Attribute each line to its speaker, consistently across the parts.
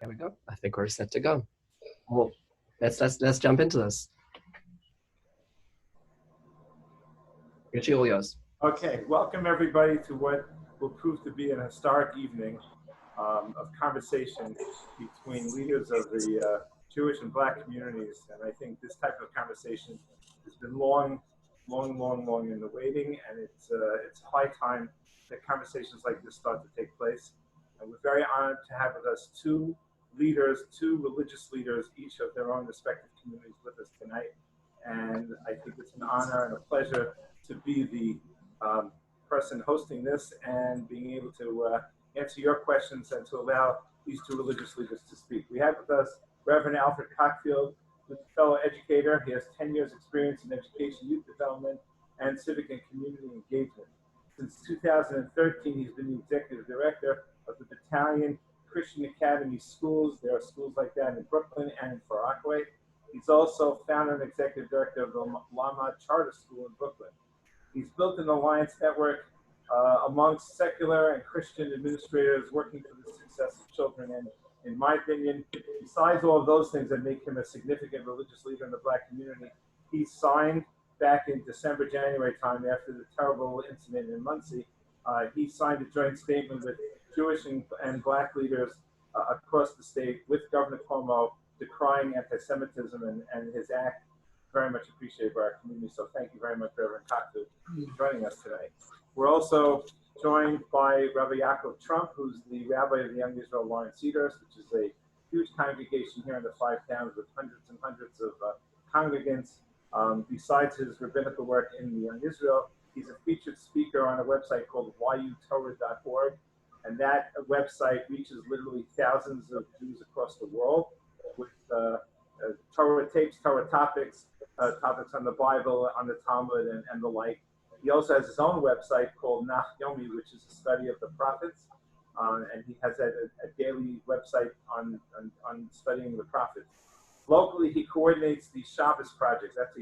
Speaker 1: There we go. I think we're set to go. Well, let's jump into this. Richie, all yours.
Speaker 2: Okay, welcome everybody to what will prove to be an historic evening of conversation between leaders of the Jewish and Black communities. And I think this type of conversation has been long in the waiting, and it's high time that conversations like this start to take place. And we're very honored to have with us two religious leaders, each of their own respective communities, with us tonight. And I think it's an honor and a pleasure to be the person hosting this and being able to answer your questions and to allow these two religious leaders to speak. We have with us Reverend Alfred Cockfield, who's a fellow educator. He has 10 years experience in education, youth development, and civic and community engagement. Since 2013, he's been the executive director of the Battalion Christian Academy Schools. There are schools like that in Brooklyn and in Far Rockaway. He's also founder and executive director of the Lama Charter School in Brooklyn. He's built an alliance network amongst secular and Christian administrators working for the success of children. And in my opinion, besides all of those things that make him a significant religious leader in the Black community, he signed back in December, January time after the terrible incident in Muncie. He signed a joint statement with Jewish and Black leaders across the state with Governor Cuomo decrying anti-Semitism, and his act very much appreciated by our community. So thank you very much, Reverend Cockfield, for joining us today. We're also joined by Rabbi Trump, who's the rabbi of the Young Israel Lawrence-Cedarhurst, which is a huge congregation here in the 5 towns with hundreds and hundreds of congregants. Besides his rabbinical work in the Young Israel, he's a featured speaker on a website called yutorah.org, and that website reaches literally thousands of Jews across the world with Torah tapes, Torah topics, topics on the Bible, on the Talmud, and the like. He also has his own website called Nach Yomi, which is a study of the prophets, and he has a daily website on studying the prophets. Locally, he coordinates the Shabbos projects. That's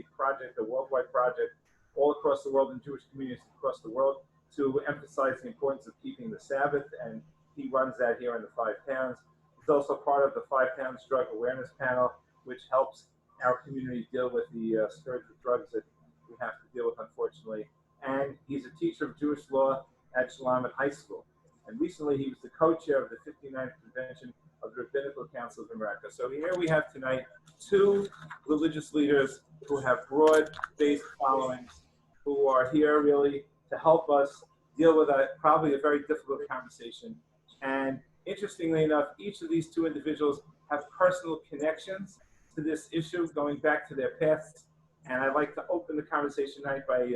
Speaker 2: a worldwide project all across the world in Jewish communities across the world to emphasize the importance of keeping the Sabbath, and he runs that here in the 5 towns. He's also part of the 5 Towns Drug Awareness Panel, which helps our community deal with the scourge of drugs that we have to deal with, unfortunately. And he's a teacher of Jewish law at Shalom High School. And recently, he was the co-chair of the 59th Convention of the Rabbinical Council of America. So here we have tonight 2 religious leaders who have broad-based followings, who are here really to help us deal with probably a very difficult conversation. And interestingly enough, each of these 2 individuals have personal connections to this issue going back to their pasts. And I'd like to open the conversation tonight by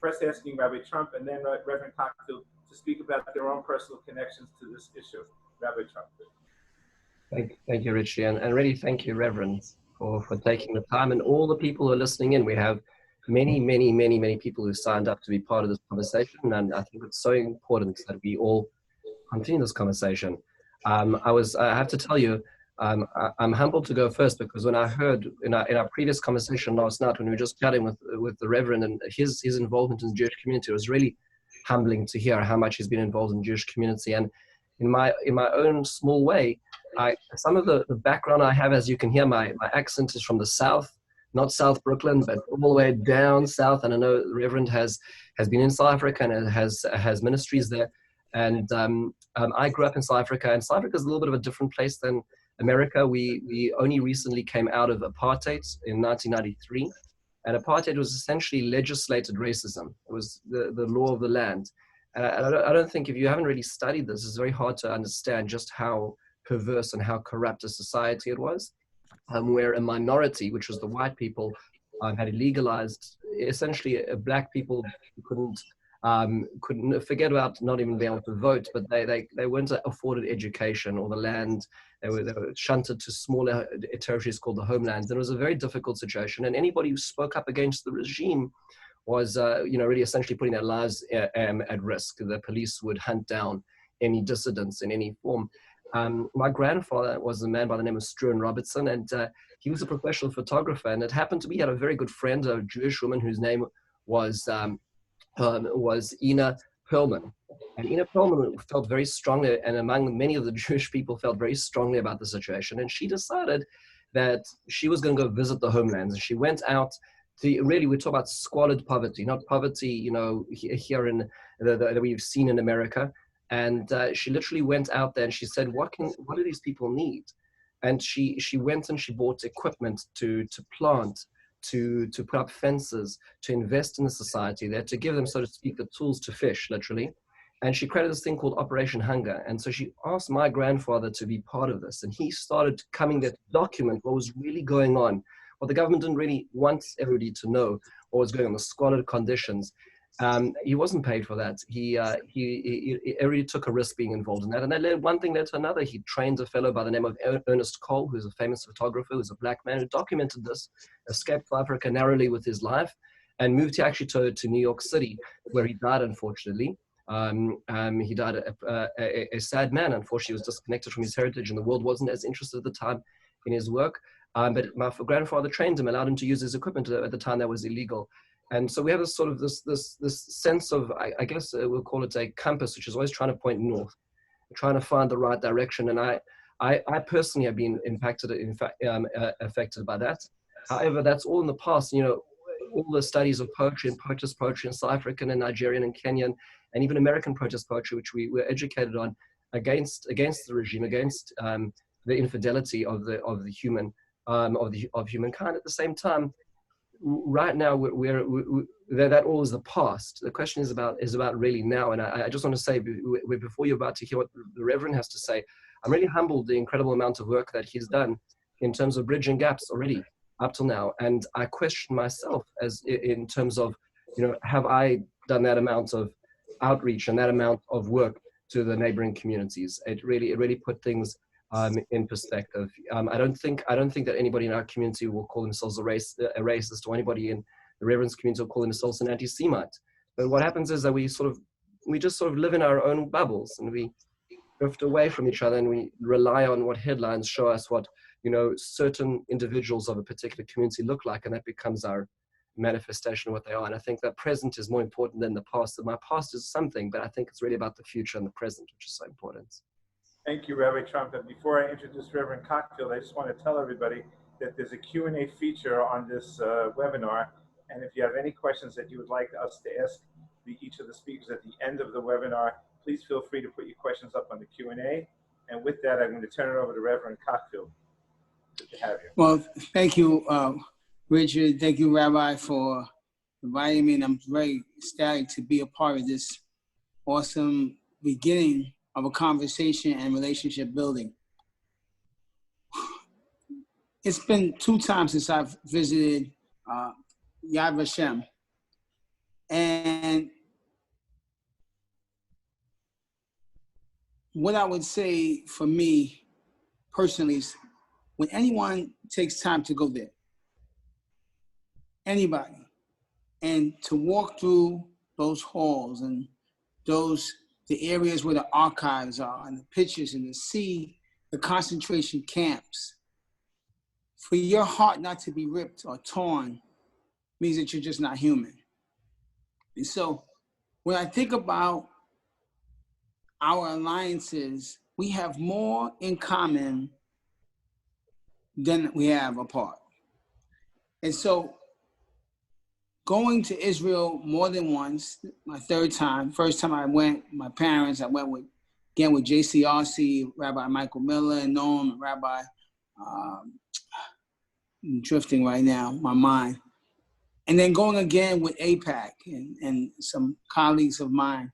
Speaker 2: first asking Rabbi Trump and then Reverend Cockfield to speak about their own personal connections to this issue. Rabbi Trump.
Speaker 1: Thank you, Richie, and really thank you, Reverend, for taking the time, and all the people who are listening in. We have many people who signed up to be part of this conversation, and I think it's so important that we all continue this conversation. I have to tell you, I'm humbled to go first, because when I heard in our previous conversation last night, when we were just chatting with the Reverend and his involvement in the Jewish community, it was really humbling to hear how much he's been involved in the Jewish community. And in my own small way, some of the background I have, as you can hear, my accent is from the South, not South Brooklyn, but all the way down south. And I know the Reverend has been in South Africa and has ministries there. And I grew up in South Africa, and South Africa is a little bit of a different place than America. We only recently came out of apartheid in 1993, and apartheid was essentially legislated racism. It was the law of the land. And I don't think, if you haven't really studied this, it's very hard to understand just how perverse and how corrupt a society it was, where a minority, which was the white people, had legalized essentially Black people couldn't forget about not even being able to vote, but they weren't afforded education or the land. They were shunted to smaller territories called the homelands. And it was a very difficult situation. And anybody who spoke up against the regime was, really essentially putting their lives at risk. The police would hunt down any dissidents in any form. My grandfather was a man by the name of Struan Robertson, and he was a professional photographer. And it happened to be, he had a very good friend, a Jewish woman whose name was Ina Perlman. And Ina Perlman felt very strongly, and among many of the Jewish people felt very strongly about the situation. And she decided that she was going to go visit the homelands. And she went out to, really, we talk about squalid poverty, not poverty, you know, here in that we've seen in America. And she literally went out there and she said, what do these people need? And she went and she bought equipment to plant, to put up fences, to invest in the society there, to give them, so to speak, the tools to fish, literally. And she created this thing called Operation Hunger. And so she asked my grandfather to be part of this. And he started coming there to document what was really going on, what the government didn't really want everybody to know, what was going on, the squalid conditions. He wasn't paid for that. He really took a risk being involved in that. And that led one thing led to another. He trained a fellow by the name of Ernest Cole, who's a famous photographer, who's a black man, who documented this, escaped to Africa narrowly with his life, and moved actually to New York City, where he died, unfortunately. He died a sad man. Unfortunately, he was disconnected from his heritage, and the world wasn't as interested at the time in his work. But my grandfather trained him, allowed him to use his equipment at the time that was illegal. And so we have this sort of this sense of, I guess we'll call it a compass, which is always trying to point north, trying to find the right direction. And I personally have been affected by that. However, that's all in the past. You know, all the studies of poetry and protest poetry in South African and Nigerian and Kenyan and even American protest poetry, which we were educated on against the regime, against the infidelity of humankind. At the same time, right now that all is the past. The question is about really now. And I just want to say, before you're about to hear what the Reverend has to say, I'm really humbled the incredible amount of work that he's done in terms of bridging gaps already up till now. And I question myself in terms of, you know, have I done that amount of outreach and that amount of work to the neighboring communities? It really put things in perspective. I don't think that anybody in our community will call themselves a racist, or anybody in the Reverend's community will call themselves an anti-Semite. But what happens is that we just sort of live in our own bubbles, and we drift away from each other, and we rely on what headlines show us what, you know, certain individuals of a particular community look like, and that becomes our manifestation of what they are. And I think that present is more important than the past. That my past is something, but I think it's really about the future and the present, which is so important.
Speaker 2: Thank you, Rabbi Trump. And before I introduce Reverend Cockfield, I just want to tell everybody that there's a Q&A feature on this webinar. And if you have any questions that you would like us to ask each of the speakers at the end of the webinar, please feel free to put your questions up on the Q&A. And with that, I'm going to turn it over to Reverend Cockfield. Good to have you.
Speaker 3: Well, thank you, Richard. Thank you, Rabbi, for inviting me. And I'm very ecstatic to be a part of this awesome beginning of a conversation and relationship building. It's been 2 times since I've visited Yad Vashem. And what I would say for me personally is, when anyone takes time to go there, anybody, and to walk through those halls and the areas where the archives are and the pictures, and to see the concentration camps, for your heart not to be ripped or torn means that you're just not human. And so when I think about our alliances, we have more in common than we have apart. And so going to Israel more than once, my 3rd time. First time I went, my parents, I went with JCRC, Rabbi Michael Miller and Noam, and Rabbi, I'm drifting right now, my mind. And then going again with AIPAC and some colleagues of mine.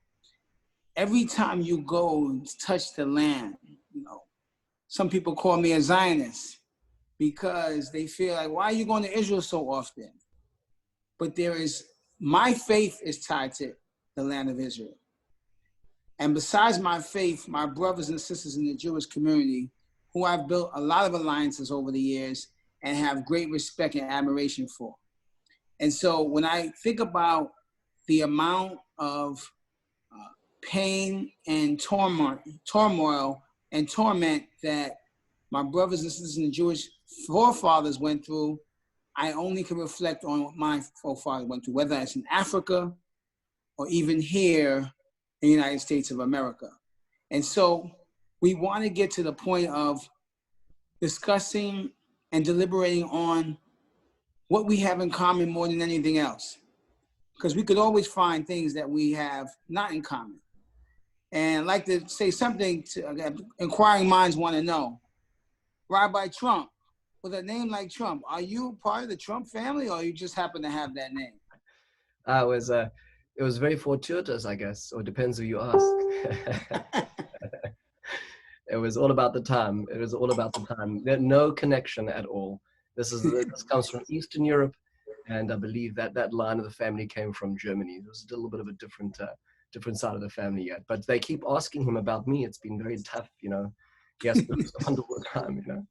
Speaker 3: Every time you go and touch the land, you know, some people call me a Zionist because they feel like, why are you going to Israel so often? But my faith is tied to the land of Israel. And besides my faith, my brothers and sisters in the Jewish community, who I've built a lot of alliances over the years and have great respect and admiration for. And so when I think about the amount of pain and turmoil and torment that my brothers and sisters in the Jewish forefathers went through, I only can reflect on what my forefathers went through, whether it's in Africa or even here in the United States of America. And so we want to get to the point of discussing and deliberating on what we have in common more than anything else. Because we could always find things that we have not in common. And I'd like to say something to inquiring minds want to know. Rabbi Trump, with a name like Trump, are you part of the Trump family, or you just happen to have that name?
Speaker 1: It was very fortuitous, I guess, or depends who you ask. It was all about the time. It was all about the time. There no connection at all. This comes from Eastern Europe, and I believe that line of the family came from Germany. It was a little bit of a different side of the family yet. But they keep asking him about me. It's been very tough, you know. He has to respond all the time, you know.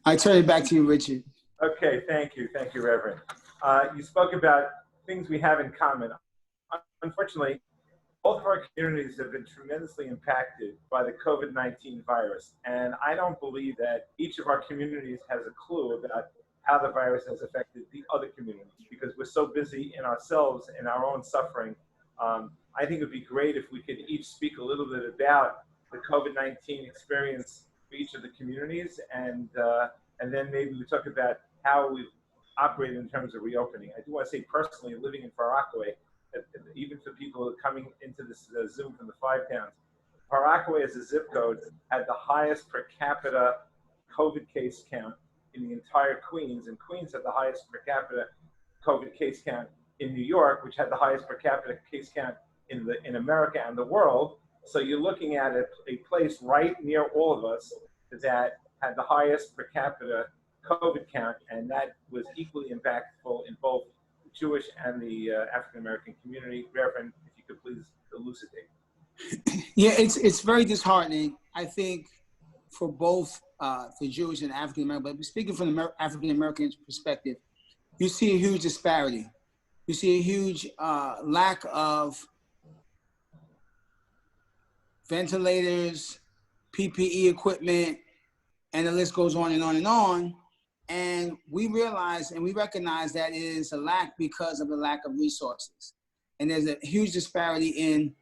Speaker 3: I turn it back to you, Richard.
Speaker 2: Okay, thank you, Reverend. You spoke about things we have in common. Unfortunately, both of our communities have been tremendously impacted by the COVID-19 virus, and I don't believe that each of our communities has a clue about how the virus has affected the other communities, because we're so busy in ourselves and our own suffering. I think it would be great if we could each speak a little bit about the COVID-19 experience for each of the communities, and then maybe we talk about how we've operated in terms of reopening. I do want to say personally, living in Far Rockaway, that even for people who are coming into this Zoom from the 5 towns, Far Rockaway as a zip code had the highest per capita COVID case count in the entire Queens, and Queens had the highest per capita COVID case count in New York, which had the highest per capita case count in America and the world. So you're looking at a place right near all of us that had the highest per capita COVID count, and that was equally impactful in both the Jewish and the African-American community. Reverend, if you could please elucidate.
Speaker 3: Yeah, it's very disheartening, I think, for both the Jewish and African-American, but speaking from the African-American perspective, you see a huge disparity. You see a huge lack of ventilators, PPE equipment, and the list goes on and on and on. And we realize and we recognize that it is a lack because of the lack of resources. And there's a huge disparity in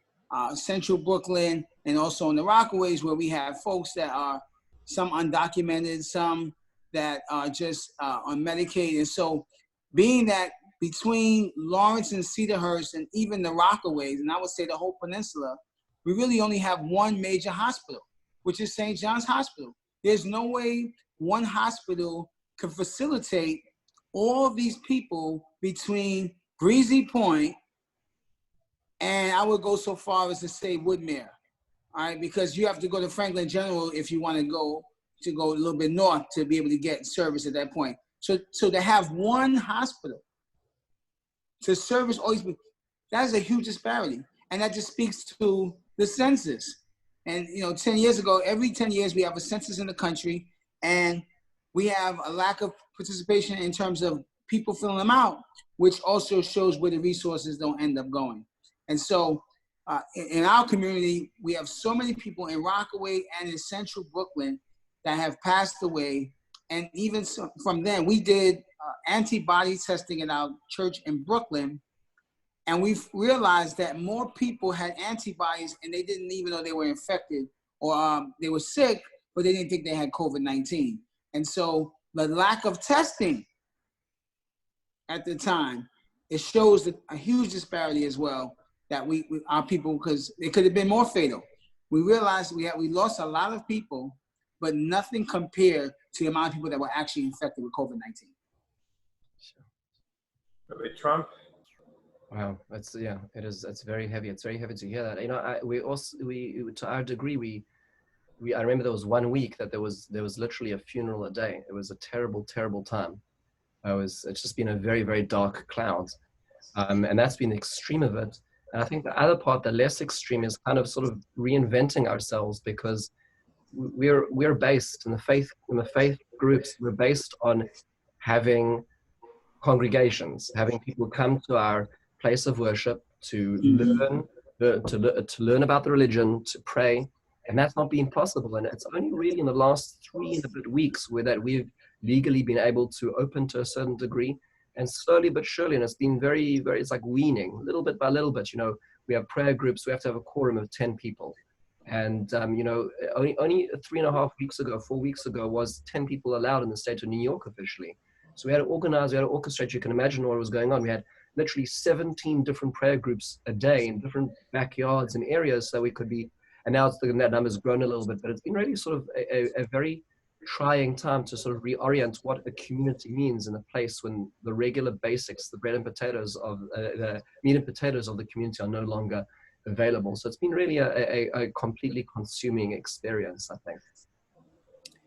Speaker 3: central Brooklyn and also in the Rockaways, where we have folks that are some undocumented, some that are just on Medicaid. And so being that between Lawrence and Cedarhurst and even the Rockaways, and I would say the whole peninsula, we really only have one major hospital, which is St. John's Hospital. There's no way one hospital can facilitate all of these people between Breezy Point and I would go so far as to say Woodmere, all right? Because you have to go to Franklin General if you want to go a little bit north to be able to get service at that point. So to have one hospital to service all these people, that is a huge disparity. And that just speaks to the census. And 10 years ago, every 10 years we have a census in the country, and we have a lack of participation in terms of people filling them out, which also shows where the resources don't end up going. And so in our community, we have so many people in Rockaway and in central Brooklyn that have passed away. And even from then, we did antibody testing in our church in Brooklyn. And we've realized that more people had antibodies and they didn't even know they were infected, or they were sick, but they didn't think they had COVID-19. And so the lack of testing at the time, it shows a huge disparity as well, that our people, because it could have been more fatal. We realized we lost a lot of people, but nothing compared to the amount of people that were actually infected with COVID-19.
Speaker 2: Rabbi Trump?
Speaker 1: Wow, it's very heavy. It's very heavy to hear that. We to our degree, I remember there was 1 week that there was literally a funeral a day. It was a terrible, terrible time. It's just been a very, very dark cloud. And that's been the extreme of it. And I think the other part, the less extreme, is kind of sort of reinventing ourselves, because we're based in the faith groups. We're based on having congregations, having people come to our place of worship to learn about the religion, to pray, and that's not been possible. And it's only really in the last 3 and a bit weeks that we've legally been able to open to a certain degree, and slowly but surely, and it's been very, very, it's like weaning, little bit by little bit. we have prayer groups, we have to have a quorum of 10 people. And, you know, only 3.5 weeks ago, 4 weeks ago, was 10 people allowed in the state of New York officially. So we had to organize, we had to orchestrate. You can imagine what was going on. We had literally 17 different prayer groups a day in different backyards and areas, so we could be, and now that number's grown a little bit, but it's been really sort of a very trying time to sort of reorient what a community means in a place when the regular basics, the bread and potatoes of the meat and potatoes of the community are no longer available. So it's been really a completely consuming experience, I think.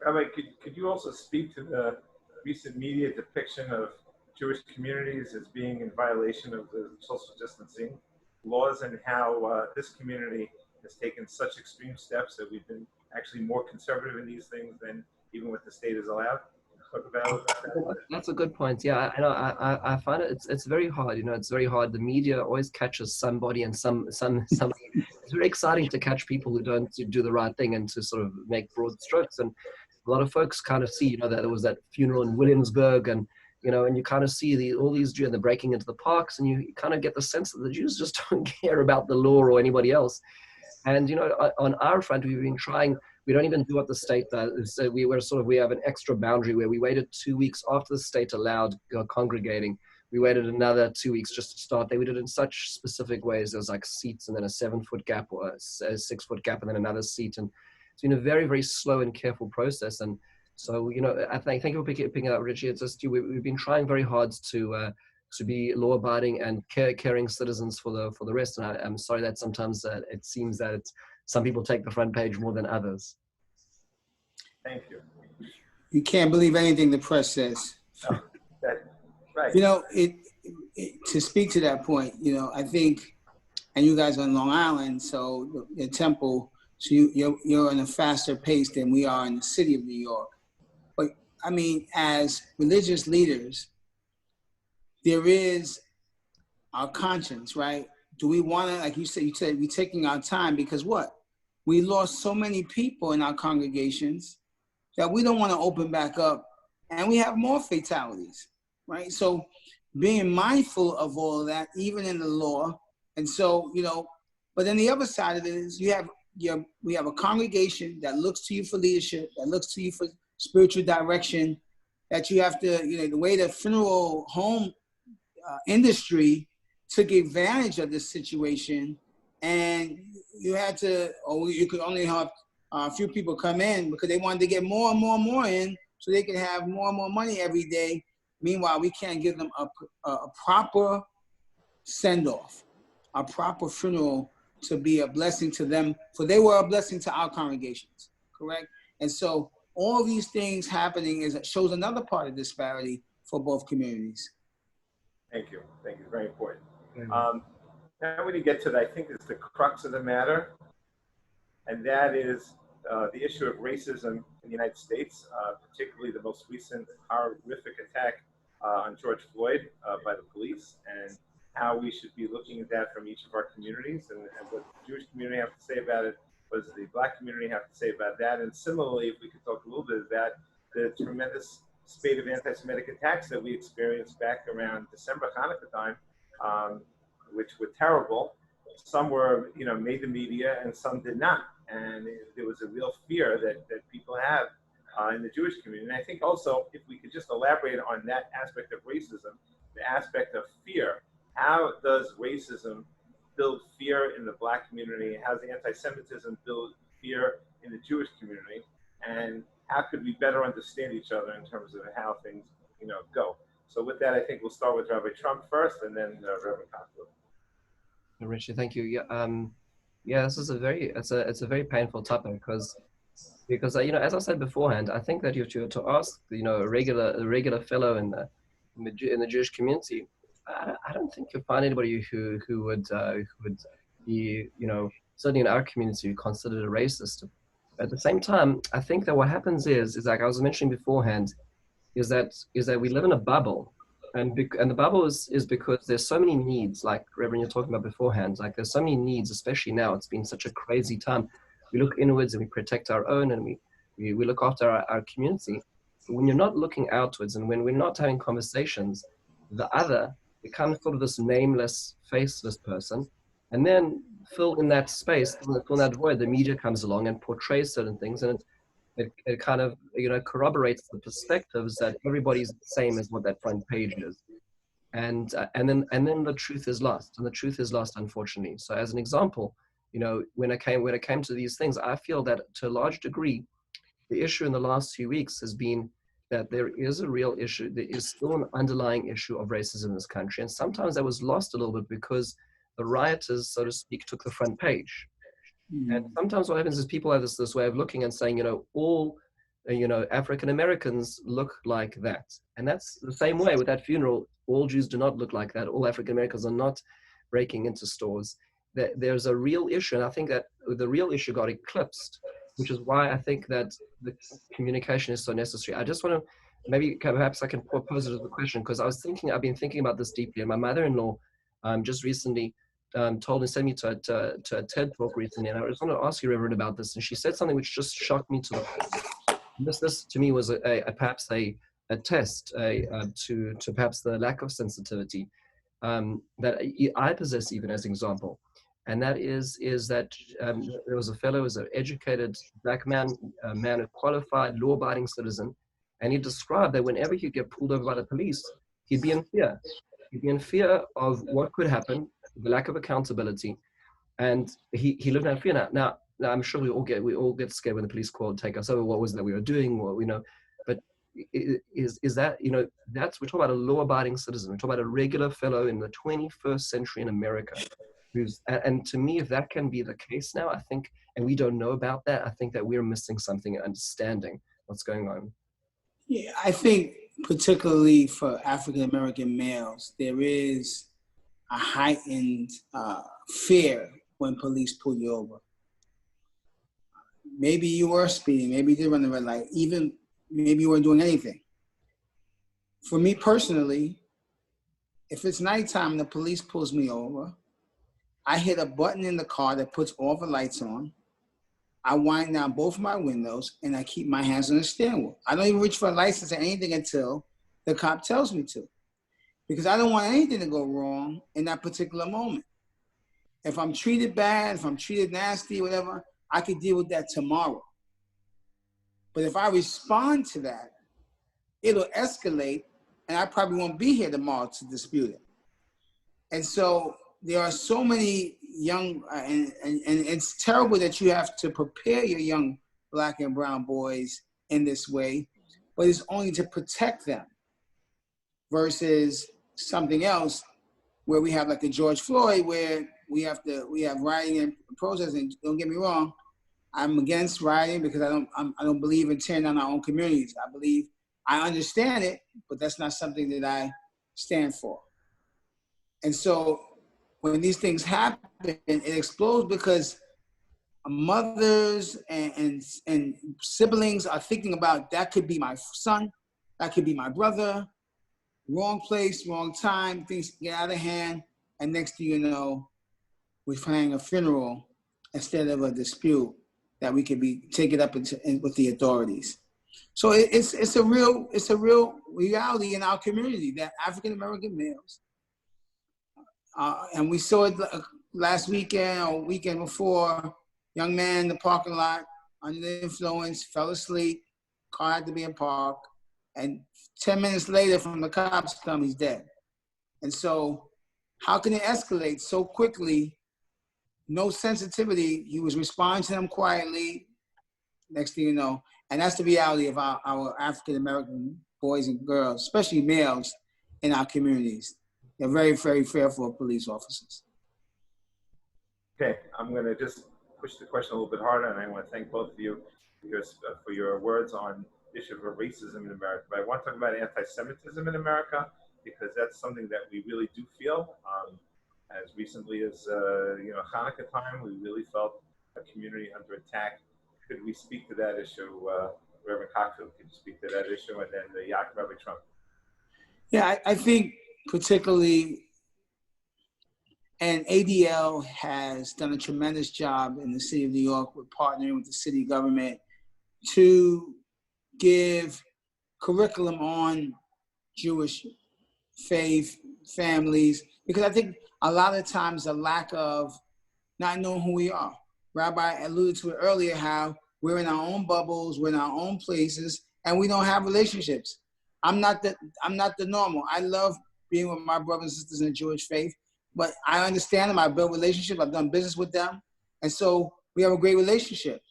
Speaker 2: Rabbi, could you also speak to the recent media depiction of Jewish communities as being in violation of the social distancing laws, and how this community has taken such extreme steps that we've been actually more conservative in these things than even what the state is allowed? Talk about that.
Speaker 1: That's a good point. Yeah, I find it's very hard. You know, it's very hard. The media always catches somebody, and somebody. It's very exciting to catch people who don't do the right thing and to sort of make broad strokes. And a lot of folks kind of see, you know, that there was that funeral in Williamsburg, and you know, and you kind of see all these Jews, and they're breaking into the parks, and you kind of get the sense that the Jews just don't care about the law or anybody else. And you know, on our front, we've been trying. We don't even do what the state does. So we have an extra boundary where we waited 2 weeks after the state allowed congregating. We waited another 2 weeks just to start. They did it in such specific ways. There was like seats, and then a 7-foot gap or a 6-foot gap, and then another seat. And it's been a very, very slow and careful process. And so, you know, I thank you for picking up, Richie. It's just we've been trying very hard to be law-abiding and caring citizens for the rest. And I'm sorry that sometimes it seems that some people take the front page more than others.
Speaker 2: Thank you.
Speaker 3: You can't believe anything the press says.
Speaker 2: No, right.
Speaker 3: You know, to speak to that point, you know, I think, and you guys are in Long Island, so the Temple, so you're in a faster pace than we are in the city of New York. But I mean, as religious leaders, there is our conscience, right? Do we want to, like you said, we're taking our time because what? We lost so many people in our congregations that we don't want to open back up, and we have more fatalities, right? So being mindful of all of that, even in the law. And so, you know, but then the other side of it is we have a congregation that looks to you for leadership, that looks to you for spiritual direction, that you have to, you know, the way the funeral home industry took advantage of this situation, and you had to, or you could only have a few people come in because they wanted to get more and more and more in so they can have more and more money every day. Meanwhile, we can't give them a proper send-off, a proper funeral to be a blessing to them, for they were a blessing to our congregations, correct? And so all these things happening shows another part of disparity for both communities.
Speaker 2: Thank you. Thank you. Very important. Now when you get to the, I think it's the crux of the matter, and that is the issue of racism in the United States, particularly the most recent horrific attack on George Floyd by the police, and how we should be looking at that from each of our communities, and what the Jewish community have to say about it, what does the Black community have to say about that, and similarly, if we could talk a little bit about the tremendous spate of anti-Semitic attacks that we experienced back around December, Hanukkah time, which were terrible. Some were, you know, made the media, and some did not. And there was a real fear that people have in the Jewish community. And I think also, if we could just elaborate on that aspect of racism, the aspect of fear, how does racism build fear in the Black community? How does anti-Semitism build fear in the Jewish community? And how could we better understand each other in terms of how things, you know, go? So with that, I think we'll start with Rabbi Trump first, and then Reverend Cockfield.
Speaker 1: Richie, thank you. Yeah, this is it's a very painful topic because you know, as I said beforehand, I think that you have to ask, you know, a regular fellow in the Jewish community. I don't think you'll find anybody who would be, you know, certainly in our community, considered a racist. At the same time, I think that what happens is like I was mentioning beforehand, is that we live in a bubble. And the bubble is because there's so many needs, like Reverend you're talking about beforehand, like there's so many needs, especially now. It's been such a crazy time. We look inwards and we protect our own, and we look after our community. But when you're not looking outwards, and when we're not having conversations, the other becomes sort of this nameless, faceless person. And then fill in that space, fill in that void, the media comes along and portrays certain things, and it kind of, corroborates the perspectives that everybody's the same as what that front page is. And then the truth is lost, and the truth is lost, unfortunately. So as an example, when it came to these things, I feel that to a large degree, the issue in the last few weeks has been that there is a real issue. There is still an underlying issue of racism in this country. And sometimes that was lost a little bit because the rioters, so to speak, took the front page. And sometimes what happens is people have this way of looking and saying, all, African Americans look like that. And that's the same way with that funeral. All Jews do not look like that. All African Americans are not breaking into stores. There's a real issue. And I think that the real issue got eclipsed, which is why I think that the communication is so necessary. I just want to, maybe perhaps I can pose it as a question, because I've been thinking about this deeply. And my mother-in-law just recently sent me to a TED talk recently. And I just want to ask you, Reverend, about this. And she said something which just shocked me to the core. This to me was perhaps a test to perhaps the lack of sensitivity that I possess, even as an example. And that is that there was a fellow who was an educated black man, a man, a qualified, law-abiding citizen, and he described that whenever he'd get pulled over by the police, he'd be in fear. He'd be in fear of what could happen, the lack of accountability, and he lived in fear. Now I'm sure we all get scared when the police call and take us over. What was it that we were doing? But is that, that's, we're talking about a law-abiding citizen. We're talking about a regular fellow in the 21st century in America. And to me, if that can be the case now, I think, and we don't know about that, I think that we're missing something in understanding what's going on.
Speaker 3: Yeah, I think particularly for African-American males, there is a heightened fear when police pull you over. Maybe you were speeding, maybe you did run the red light, even maybe you weren't doing anything. For me personally, if it's nighttime and the police pulls me over, I hit a button in the car that puts all the lights on. I wind down both my windows and I keep my hands on the steering wheel. I don't even reach for a license or anything until the cop tells me to, because I don't want anything to go wrong in that particular moment. If I'm treated bad, if I'm treated nasty, whatever, I could deal with that tomorrow. But if I respond to that, it'll escalate and I probably won't be here tomorrow to dispute it. And so there are so many young, and it's terrible that you have to prepare your young black and brown boys in this way, but it's only to protect them versus something else where we have like a George Floyd, where we have rioting and protesting. Don't get me wrong, I'm against rioting because I don't believe in tearing down our own communities. I understand it, but that's not something that I stand for. And so when these things happen, it explodes because mothers and siblings are thinking about, that could be my son, that could be my brother, wrong place, wrong time, things get out of hand, and next thing you know, we're planning a funeral instead of a dispute that we could be taken up with the authorities. So it's a real reality in our community that African American males, and we saw it last weekend or weekend before, young man in the parking lot under the influence, fell asleep, car had to be in park, and 10 minutes later from the cops come, he's dead. And so how can it escalate so quickly? No sensitivity. He was responding to them quietly. Next thing you know, and that's the reality of our African-American boys and girls, especially males in our communities. They're very, very fearful of police officers.
Speaker 2: Okay, I'm going to just push the question a little bit harder, and I want to thank both of you for your words on the issue of racism in America. But I want to talk about anti-Semitism in America, because that's something that we really do feel. As recently as Hanukkah time, we really felt a community under attack. Could we speak to that issue, Reverend Cockfield? Could you speak to that issue, and then the Rabbi Trump?
Speaker 3: Yeah, I think particularly, and ADL has done a tremendous job in the city of New York with partnering with the city government to give curriculum on Jewish faith, families, because I think a lot of times the lack of not knowing who we are. Rabbi alluded to it earlier, how we're in our own bubbles, we're in our own places, and we don't have relationships. I'm not the normal. I love being with my brothers and sisters in the Jewish faith, but I understand them. I built relationships. I've done business with them, and so we have a great relationship.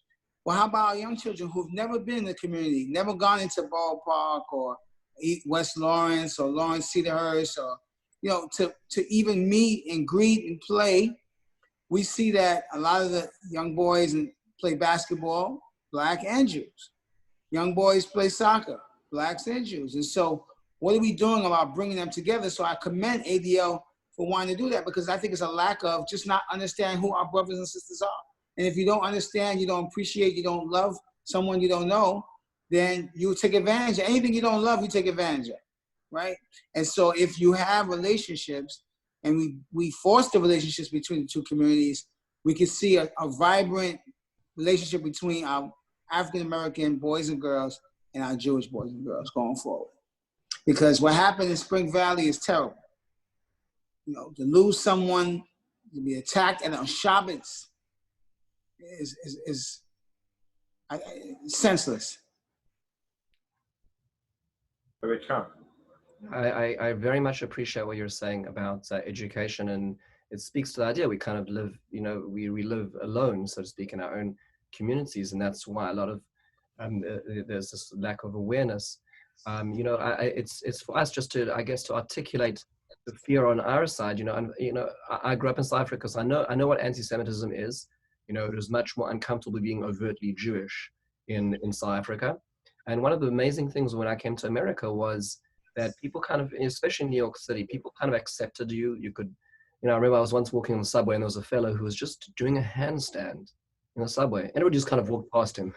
Speaker 3: Well, how about our young children who've never been in the community, never gone into Ballpark or West Lawrence or Lawrence-Cedarhurst, or to even meet and greet and play? We see that a lot of the young boys play basketball, Black and Jews. Young boys play soccer, Blacks and Jews. And so what are we doing about bringing them together? So I commend ADL for wanting to do that, because I think it's a lack of just not understanding who our brothers and sisters are. And if you don't understand, you don't appreciate, you don't love someone you don't know, then you take advantage of anything you don't love, you take advantage of, right? And so if you have relationships, and we foster relationships between the two communities, we can see a vibrant relationship between our African-American boys and girls and our Jewish boys and girls going forward. Because what happened in Spring Valley is terrible. To lose someone, to be attacked on Shabbos is senseless.
Speaker 1: I very much appreciate what you're saying about education, and it speaks to the idea we kind of live, we live alone, so to speak, in our own communities, and that's why a lot of there's this lack of awareness. It's for us just to, I guess, to articulate the fear on our side. I grew up in South Africa, so I know what anti-Semitism is. It was much more uncomfortable being overtly Jewish in South Africa, and one of the amazing things when I came to America was that people kind of, especially in New York City, people kind of accepted you. You could, I remember I was once walking on the subway and there was a fellow who was just doing a handstand in the subway, and everybody just kind of walked past him,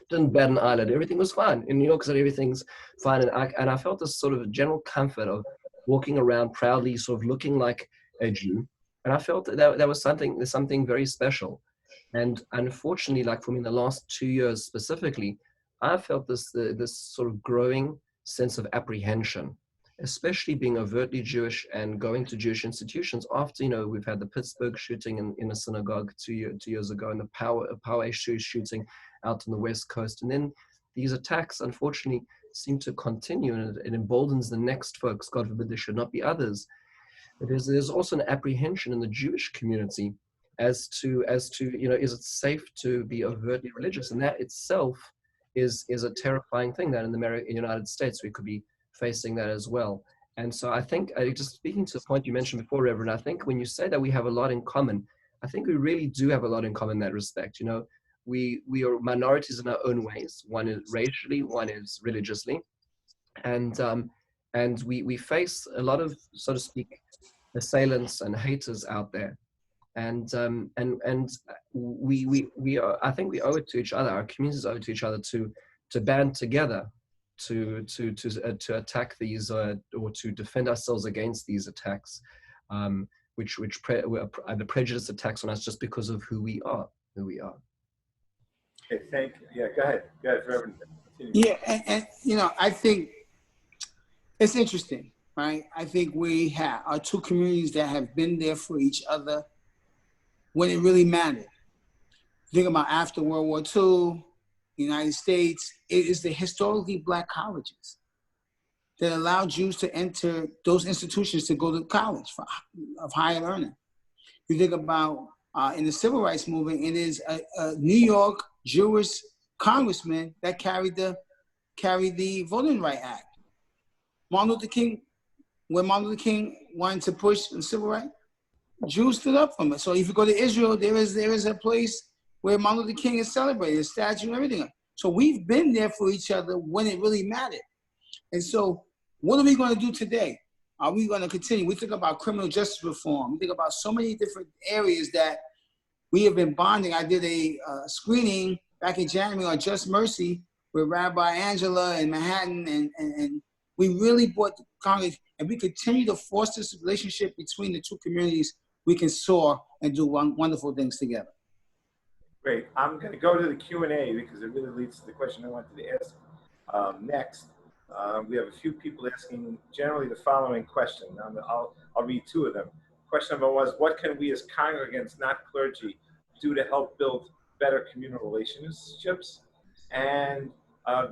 Speaker 1: didn't bat an eyelid. Everything was fine. In New York City, everything's fine. And I felt this sort of general comfort of walking around proudly, sort of looking like a Jew. And I felt that there was something very special. And unfortunately, like for me in the last 2 years specifically, I felt this sort of growing sense of apprehension, especially being overtly Jewish and going to Jewish institutions after, we've had the Pittsburgh shooting in a synagogue 2 years ago, and the Poway shooting out on the West Coast. And then these attacks, unfortunately, seem to continue, and it emboldens the next folks. God forbid there should not be others. But there's also an apprehension in the Jewish community as to is it safe to be overtly religious? And that itself is a terrifying thing, that in the United States we could be facing that as well. And so I think, just speaking to the point you mentioned before, Reverend, I think when you say that we have a lot in common, I think we really do have a lot in common in that respect. We are minorities in our own ways. One is racially, one is religiously, and we face a lot of, so to speak, assailants and haters out there. And we are, I think we owe it to each other. Our communities owe it to each other to band together to attack these or to defend ourselves against these attacks, which are the prejudice attacks on us just because of who we are.
Speaker 2: Okay, thank you. Yeah, go ahead, Reverend.
Speaker 3: Yeah, and I think it's interesting, right? I think we have our two communities that have been there for each other when it really mattered. Think about after World War II, United States, it is the historically Black colleges that allowed Jews to enter those institutions to go to college of higher learning. You think about in the Civil Rights Movement, it is a New York Jewish congressman that carried the Voting Rights Act. Martin Luther King, when Martin Luther King wanted to push the civil rights, Jews stood up from it. So if you go to Israel, there is a place where Martin Luther King is celebrated, a statue and everything. So we've been there for each other when it really mattered. And so what are we going to do today? Are we going to continue? We think about criminal justice reform. We think about so many different areas that we have been bonding. I did a screening back in January on Just Mercy with Rabbi Angela in Manhattan, and we really brought the Congress, and we continue to foster this relationship between the two communities. We can soar and do wonderful things together.
Speaker 2: Great. I'm going to go to the Q&A because it really leads to the question I wanted to ask next. We have a few people asking generally the following question. I'll read two of them. question number one was, what can we as congregants, not clergy, do to help build better communal relationships? And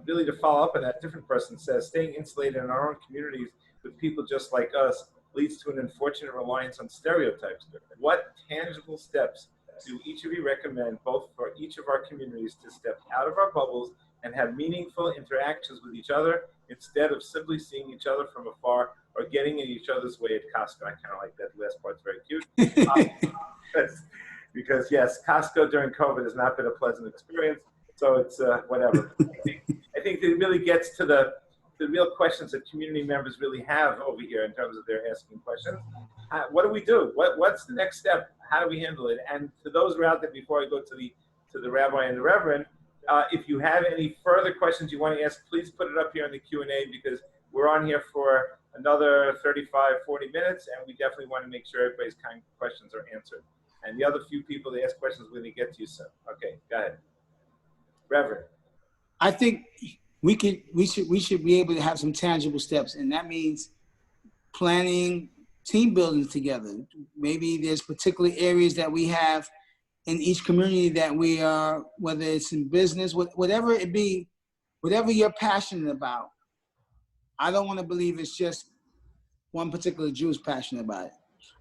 Speaker 2: really to follow up on that, different person says, staying insulated in our own communities with people just like us leads to an unfortunate reliance on stereotypes. What tangible steps do each of you recommend, both for each of our communities, to step out of our bubbles and have meaningful interactions with each other instead of simply seeing each other from afar or getting in each other's way at Costco? I kind of like that last part, it's very cute. Because yes, Costco during COVID has not been a pleasant experience, so it's whatever. I think it really gets to the real questions that community members really have over here in terms of their asking questions. What do we do? What's the next step? How do we handle it? And to those who are out there, before I go to the Rabbi and the Reverend, if you have any further questions you want to ask, please put it up here in the Q&A, because we're on here for another 35, 40 minutes, and we definitely want to make sure everybody's kind of questions are answered. And the other few people that ask questions, we're going to get to you soon. Okay, go ahead. Reverend.
Speaker 3: I think we should be able to have some tangible steps, and that means planning team building together. Maybe there's particular areas that we have in each community that we are, whether it's in business, whatever it be, whatever you're passionate about. I don't want to believe it's just one particular Jew is passionate about it.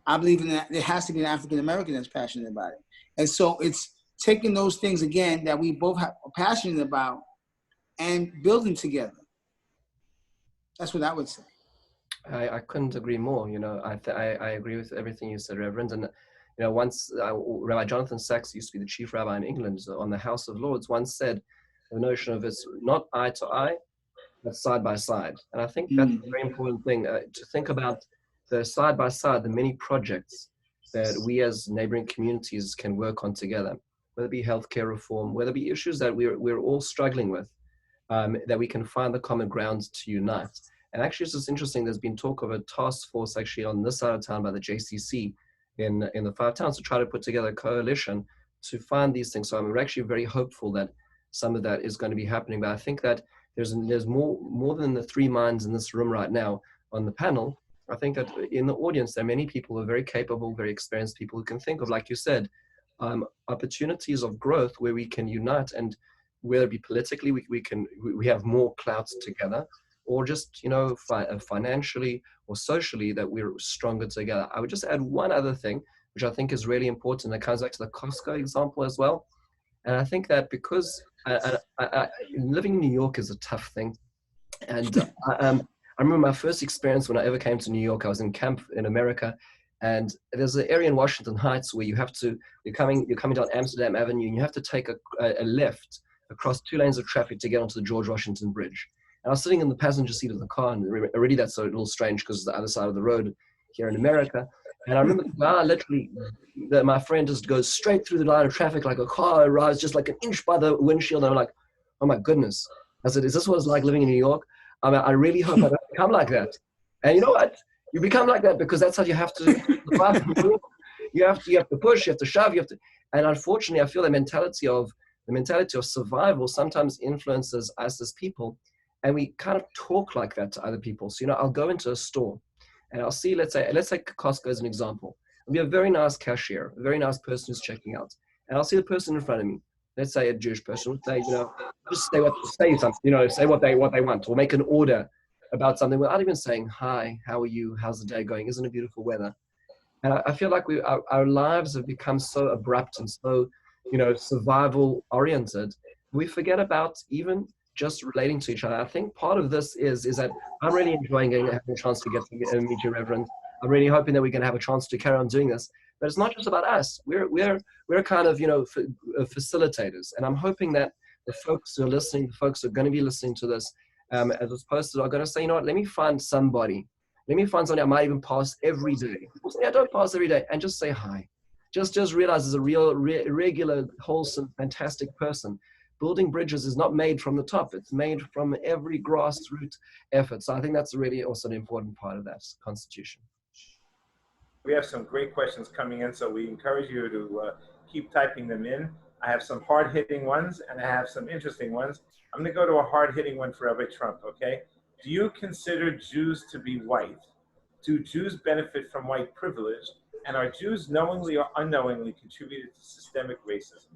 Speaker 3: I believe in that there has to be an African American that's passionate about it. And so it's taking those things again that we both are passionate about and building together. That's what I would say.
Speaker 1: I couldn't agree more. You know, I agree with everything you said, Reverend. And you know, once Rabbi Jonathan Sachs used to be the chief rabbi in England on the House of Lords, once said the notion of it's not eye to eye, but side by side. And I think that's a very important thing to think about, the side by side, the many projects that we as neighboring communities can work on together, whether it be healthcare reform, whether it be issues that we're all struggling with, that we can find the common ground to unite. And actually, it's just interesting, there's been talk of a task force actually on this side of town by the JCC in the 5 towns to try to put together a coalition to find these things. So we're actually very hopeful that some of that is going to be happening. But I think that there's more than the 3 minds in this room right now on the panel. I think that in the audience, there are many people who are very capable, very experienced people who can think of, like you said, opportunities of growth where we can unite, and whether it be politically, we have more clout together, or just, you know, financially or socially, that we're stronger together. I would just add one other thing, which I think is really important. It comes back to the Costco example as well. And I think that because living in New York is a tough thing. And I remember my first experience when I ever came to New York. I was in camp in America, and there's an area in Washington Heights where you're coming down Amsterdam Avenue, and you have to take a left across 2 lanes of traffic to get onto the George Washington Bridge. And I was sitting in the passenger seat of the car, and already that's a little strange because it's the other side of the road here in America. And I remember the guy literally, my friend just goes straight through the line of traffic like a car arrives just like an inch by the windshield. And I'm like, oh my goodness. I said, is this what it's like living in New York? I mean, I really hope I don't become like that. And you know what? You become like that because that's how you have to survive. You have to push, you have to shove, and unfortunately, I feel the mentality of survival sometimes influences us as people, and we kind of talk like that to other people. So, you know, I'll go into a store and I'll see, let's take Costco as an example. It'll be a very nice cashier, a very nice person who's checking out. And I'll see the person in front of me, let's say a Jewish person, would say, you know, just say something, you know, say what they want, or make an order about something without even saying, hi, how are you? How's the day going? Isn't it beautiful weather? And I feel like our lives have become so abrupt and so, you know, survival oriented. We forget about even just relating to each other. I think part of this is that I'm really enjoying having a chance to get to meet you, Reverend. I'm really hoping that we're going to have a chance to carry on doing this. But it's not just about us. We're kind of, you know, facilitators. And I'm hoping that the folks who are listening, the folks who are going to be listening to this, as opposed to are going to say, you know what, let me find somebody I might even pass every day. I don't pass every day, and just say hi. Just realize there's a real, regular, wholesome, fantastic person. Building bridges is not made from the top. It's made from every grassroots effort. So I think that's really also an important part of that constitution.
Speaker 2: We have some great questions coming in, so we encourage you to keep typing them in. I have some hard-hitting ones, and I have some interesting ones. I'm going to go to a hard-hitting one for Rabbi Trump, okay? Do you consider Jews to be white? Do Jews benefit from white privilege? And are Jews knowingly or unknowingly contributed to systemic racism?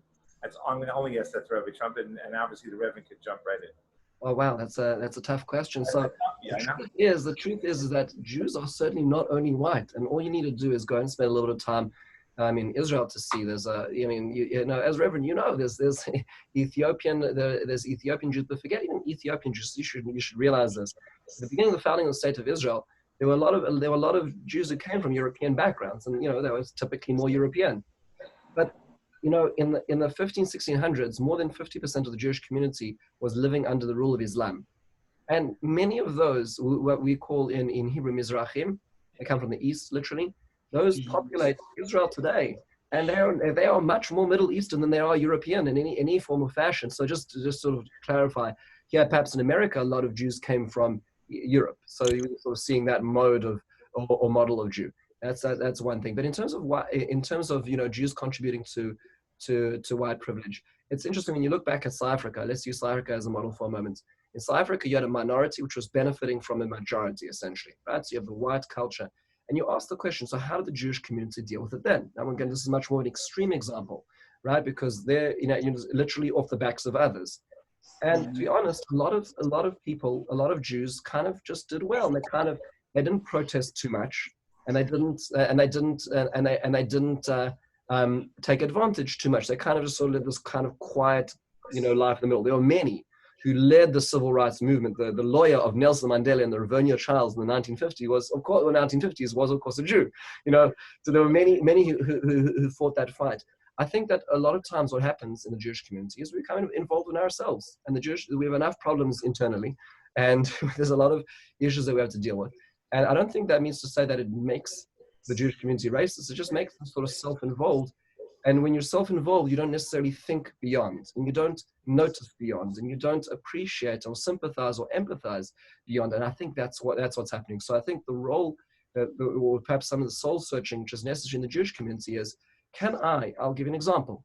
Speaker 2: I'm going to only guess that's Rabbi Trump, and obviously the Reverend could jump right in.
Speaker 1: Oh wow, that's a tough question. So
Speaker 2: Yeah,
Speaker 1: the truth is that Jews are certainly not only white, and all you need to do is go and spend a little bit of time in Israel to see. There's you know, as Reverend, you know, there's Ethiopian Jews, but forget even Ethiopian Jews. You should realize this. At the beginning of the founding of the state of Israel, there were a lot of Jews who came from European backgrounds, and you know, they were typically more European. But you know, in the 1600s, more than 50% of the Jewish community was living under the rule of Islam. And many of those, what we call in Hebrew Mizrahim, they come from the east, literally, those populate Israel today. And they are much more Middle Eastern than they are European in any form of fashion. So just to sort of clarify, here perhaps in America, a lot of Jews came from Europe. So you're sort of seeing that mode of or model of Jew. That's one thing. But in terms of you know, Jews contributing to white privilege, it's interesting when you look back at South Africa. Let's use South Africa as a model for a moment. In South Africa, you had a minority which was benefiting from a majority, essentially, right? So you have the white culture, and you ask the question: so how did the Jewish community deal with it then? Now again, this is much more an extreme example, right? Because they're you're literally off the backs of others. And to be honest, a lot of people, a lot of Jews, kind of just did well, and they didn't protest too much, and they didn't take advantage too much. They kind of just sort of lived this kind of quiet, you know, life in the middle. There were many who led the civil rights movement. The lawyer of Nelson Mandela and the Reverend trials in the 1950s was, of course, a Jew. You know, so there were many who fought that fight. I think that a lot of times what happens in the Jewish community is we kind of involved in ourselves, and we have enough problems internally, and there's a lot of issues that we have to deal with. And I don't think that means to say that it makes the Jewish community racist. It just makes them sort of self-involved. And when you're self-involved, you don't necessarily think beyond, and you don't notice beyond, and you don't appreciate or sympathize or empathize beyond. And I think that's what's happening. So I think the role, or perhaps some of the soul searching which is necessary in the Jewish community is, I'll give you an example.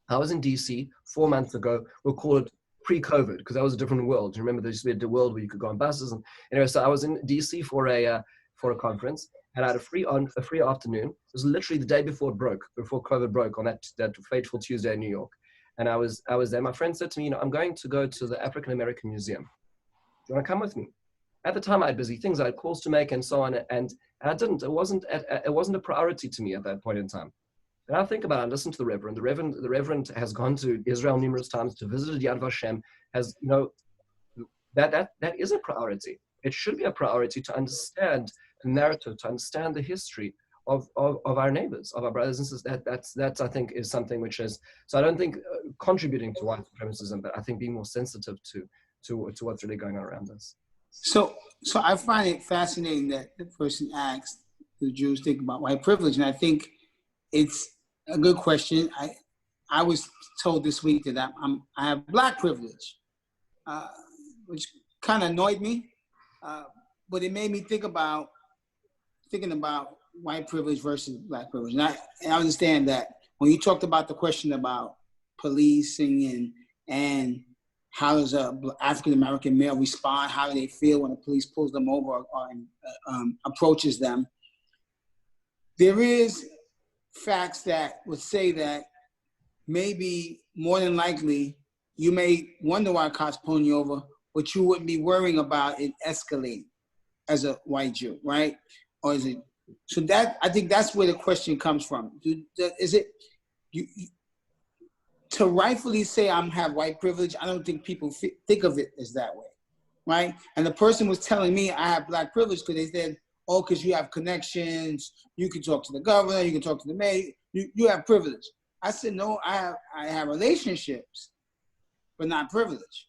Speaker 1: I was in DC 4 months ago. We'll call it pre-COVID, because that was a different world. You remember there used to be a world where you could go on buses. And anyway, so I was in DC for a conference, and I had a free afternoon. It was literally the day before COVID broke on that fateful Tuesday in New York. And I was there. My friend said to me, you know, I'm going to go to the African American Museum. Do you want to come with me? At the time, I had busy things. I had calls to make and so on, and I didn't. It wasn't a priority to me at that point in time. And I think about it, I listen to the Reverend. The Reverend has gone to Israel numerous times, to visit Yad Vashem. Has, you know, that is a priority. It should be a priority to understand the narrative, to understand the history of our neighbors, of our brothers and sisters. That's I think is something which is, so I don't think contributing to white supremacism, but I think being more sensitive to what's really going on around us.
Speaker 3: So I find it fascinating that the person asked, do Jews think about white privilege? And I think it's a good question. I was told this week that I have black privilege, which kind of annoyed me, but it made me thinking about white privilege versus black privilege. And I understand that when you talked about the question about policing and how does a African-American male respond, how do they feel when the police pulls them over or approaches them, there is facts that would say that maybe more than likely you may wonder why cops pulling you over, but you wouldn't be worrying about it escalating as a white Jew, right? Or is it? So that, I think that's where the question comes from. Is it to rightfully say I have white privilege? I don't think people think of it as that way, right? And the person was telling me I have black privilege because they said, oh, because you have connections, you can talk to the governor, you can talk to the mayor, you have privilege. I said, no, I have relationships, but not privilege,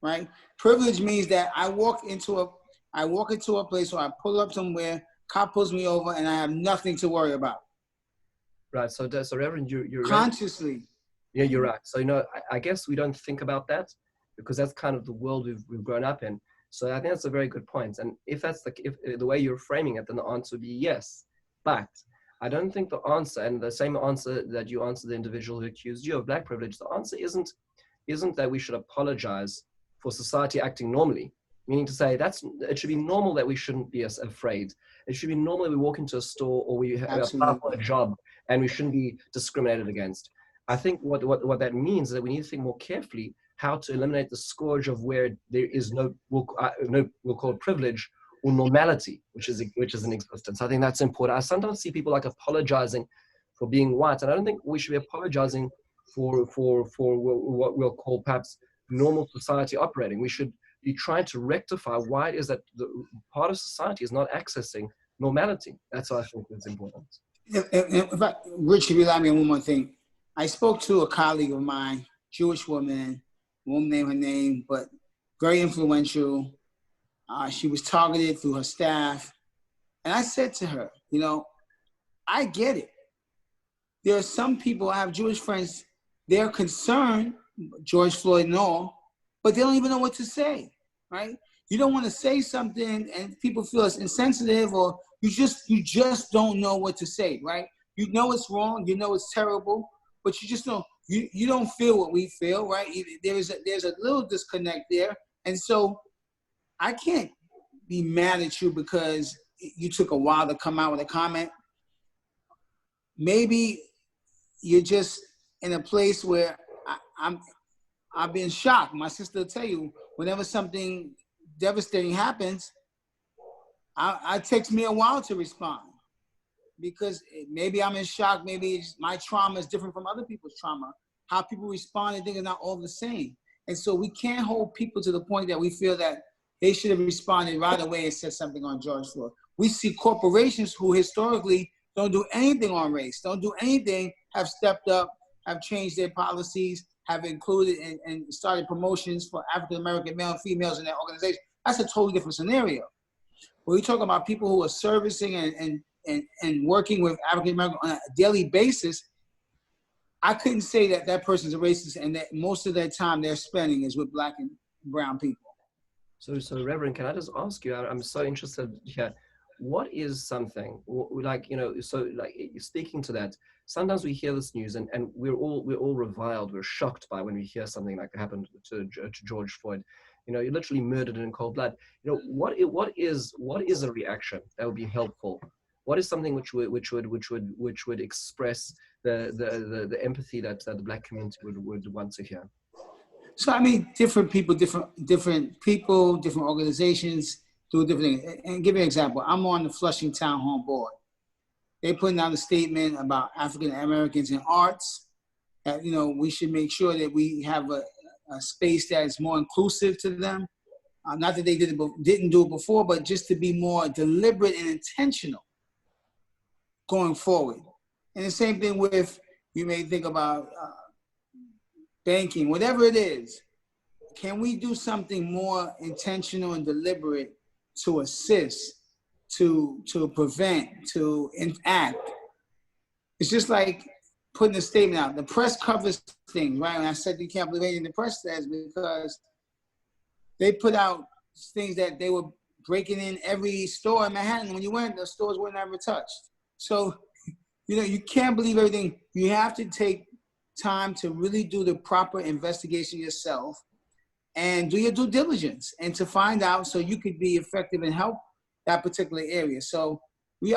Speaker 3: right? Privilege means that I walk into a place or I pull up somewhere, cop pulls me over, and I have nothing to worry about.
Speaker 1: Right. So Reverend, you're
Speaker 3: consciously.
Speaker 1: Right. Yeah, you're right. So, you know, I guess we don't think about that because that's kind of the world we've grown up in. So I think that's a very good point. And if the way you're framing it, then the answer would be yes. But I don't think the answer, and the same answer that you answered the individual who accused you of black privilege, the answer isn't that we should apologize for society acting normally. Meaning to say, it should be normal that we shouldn't be afraid. It should be normal that we walk into a store or we apply for a job and we shouldn't be discriminated against. I think what that means is that we need to think more carefully how to eliminate the scourge of where there is we'll call it privilege or normality, which is in existence. I think that's important. I sometimes see people like apologizing for being white, and I don't think we should be apologizing for what we'll call perhaps normal society operating. We should be trying to rectify why it is that the part of society is not accessing normality. That's what I think is important.
Speaker 3: Rich, if you allow me one more thing. I spoke to a colleague of mine, Jewish woman, won't name her name, but very influential. She was targeted through her staff. And I said to her, you know, I get it. There are some people, I have Jewish friends, they're concerned, George Floyd and all, but they don't even know what to say, right? You don't want to say something and people feel it's insensitive, or you just don't know what to say, right? You know it's wrong, you know it's terrible, but you just don't, you don't feel what we feel, right? There's a little disconnect there. And so I can't be mad at you because you took a while to come out with a comment. Maybe you're just in a place where I've been shocked. My sister will tell you, whenever something devastating happens, it takes me a while to respond because maybe I'm in shock. Maybe my trauma is different from other people's trauma. How people respond and things are not all the same. And so we can't hold people to the point that we feel that they should have responded right away and said something on George Floyd. We see corporations who historically don't do anything on race, don't do anything, have stepped up, have changed their policies, have included and started promotions for African-American male and females in their organization. That's a totally different scenario. When we talk about people who are servicing and working with African-American on a daily basis, I couldn't say that that person's a racist and that most of their time they're spending is with Black and brown people.
Speaker 1: So Reverend, can I just ask you, I'm so interested here, what is something like, you know, so like speaking to that, sometimes we hear this news and we're all reviled, we're shocked by when we hear something like happened to George Floyd. You know, he literally murdered in cold blood. You know, what is a reaction that would be helpful? What is something which would express the empathy that the Black community would want to hear?
Speaker 3: So I mean, different people, different organizations do different things. And give you an example. I'm on the Flushing Town Hall Board. They're putting out a statement about African Americans in arts. That, you know, we should make sure that we have a space that is more inclusive to them. Not that they didn't do it before, but just to be more deliberate and intentional going forward. And the same thing with, you may think about banking, whatever it is. Can we do something more intentional and deliberate to assist, to prevent, to enact? It's just like putting a statement out. The press covers things, right? And I said you can't believe anything the press says because they put out things that they were breaking in every store in Manhattan. When you went, the stores weren't ever touched. So, you know, you can't believe everything. You have to take time to really do the proper investigation yourself and do your due diligence and to find out so you could be effective and help that particular area. So we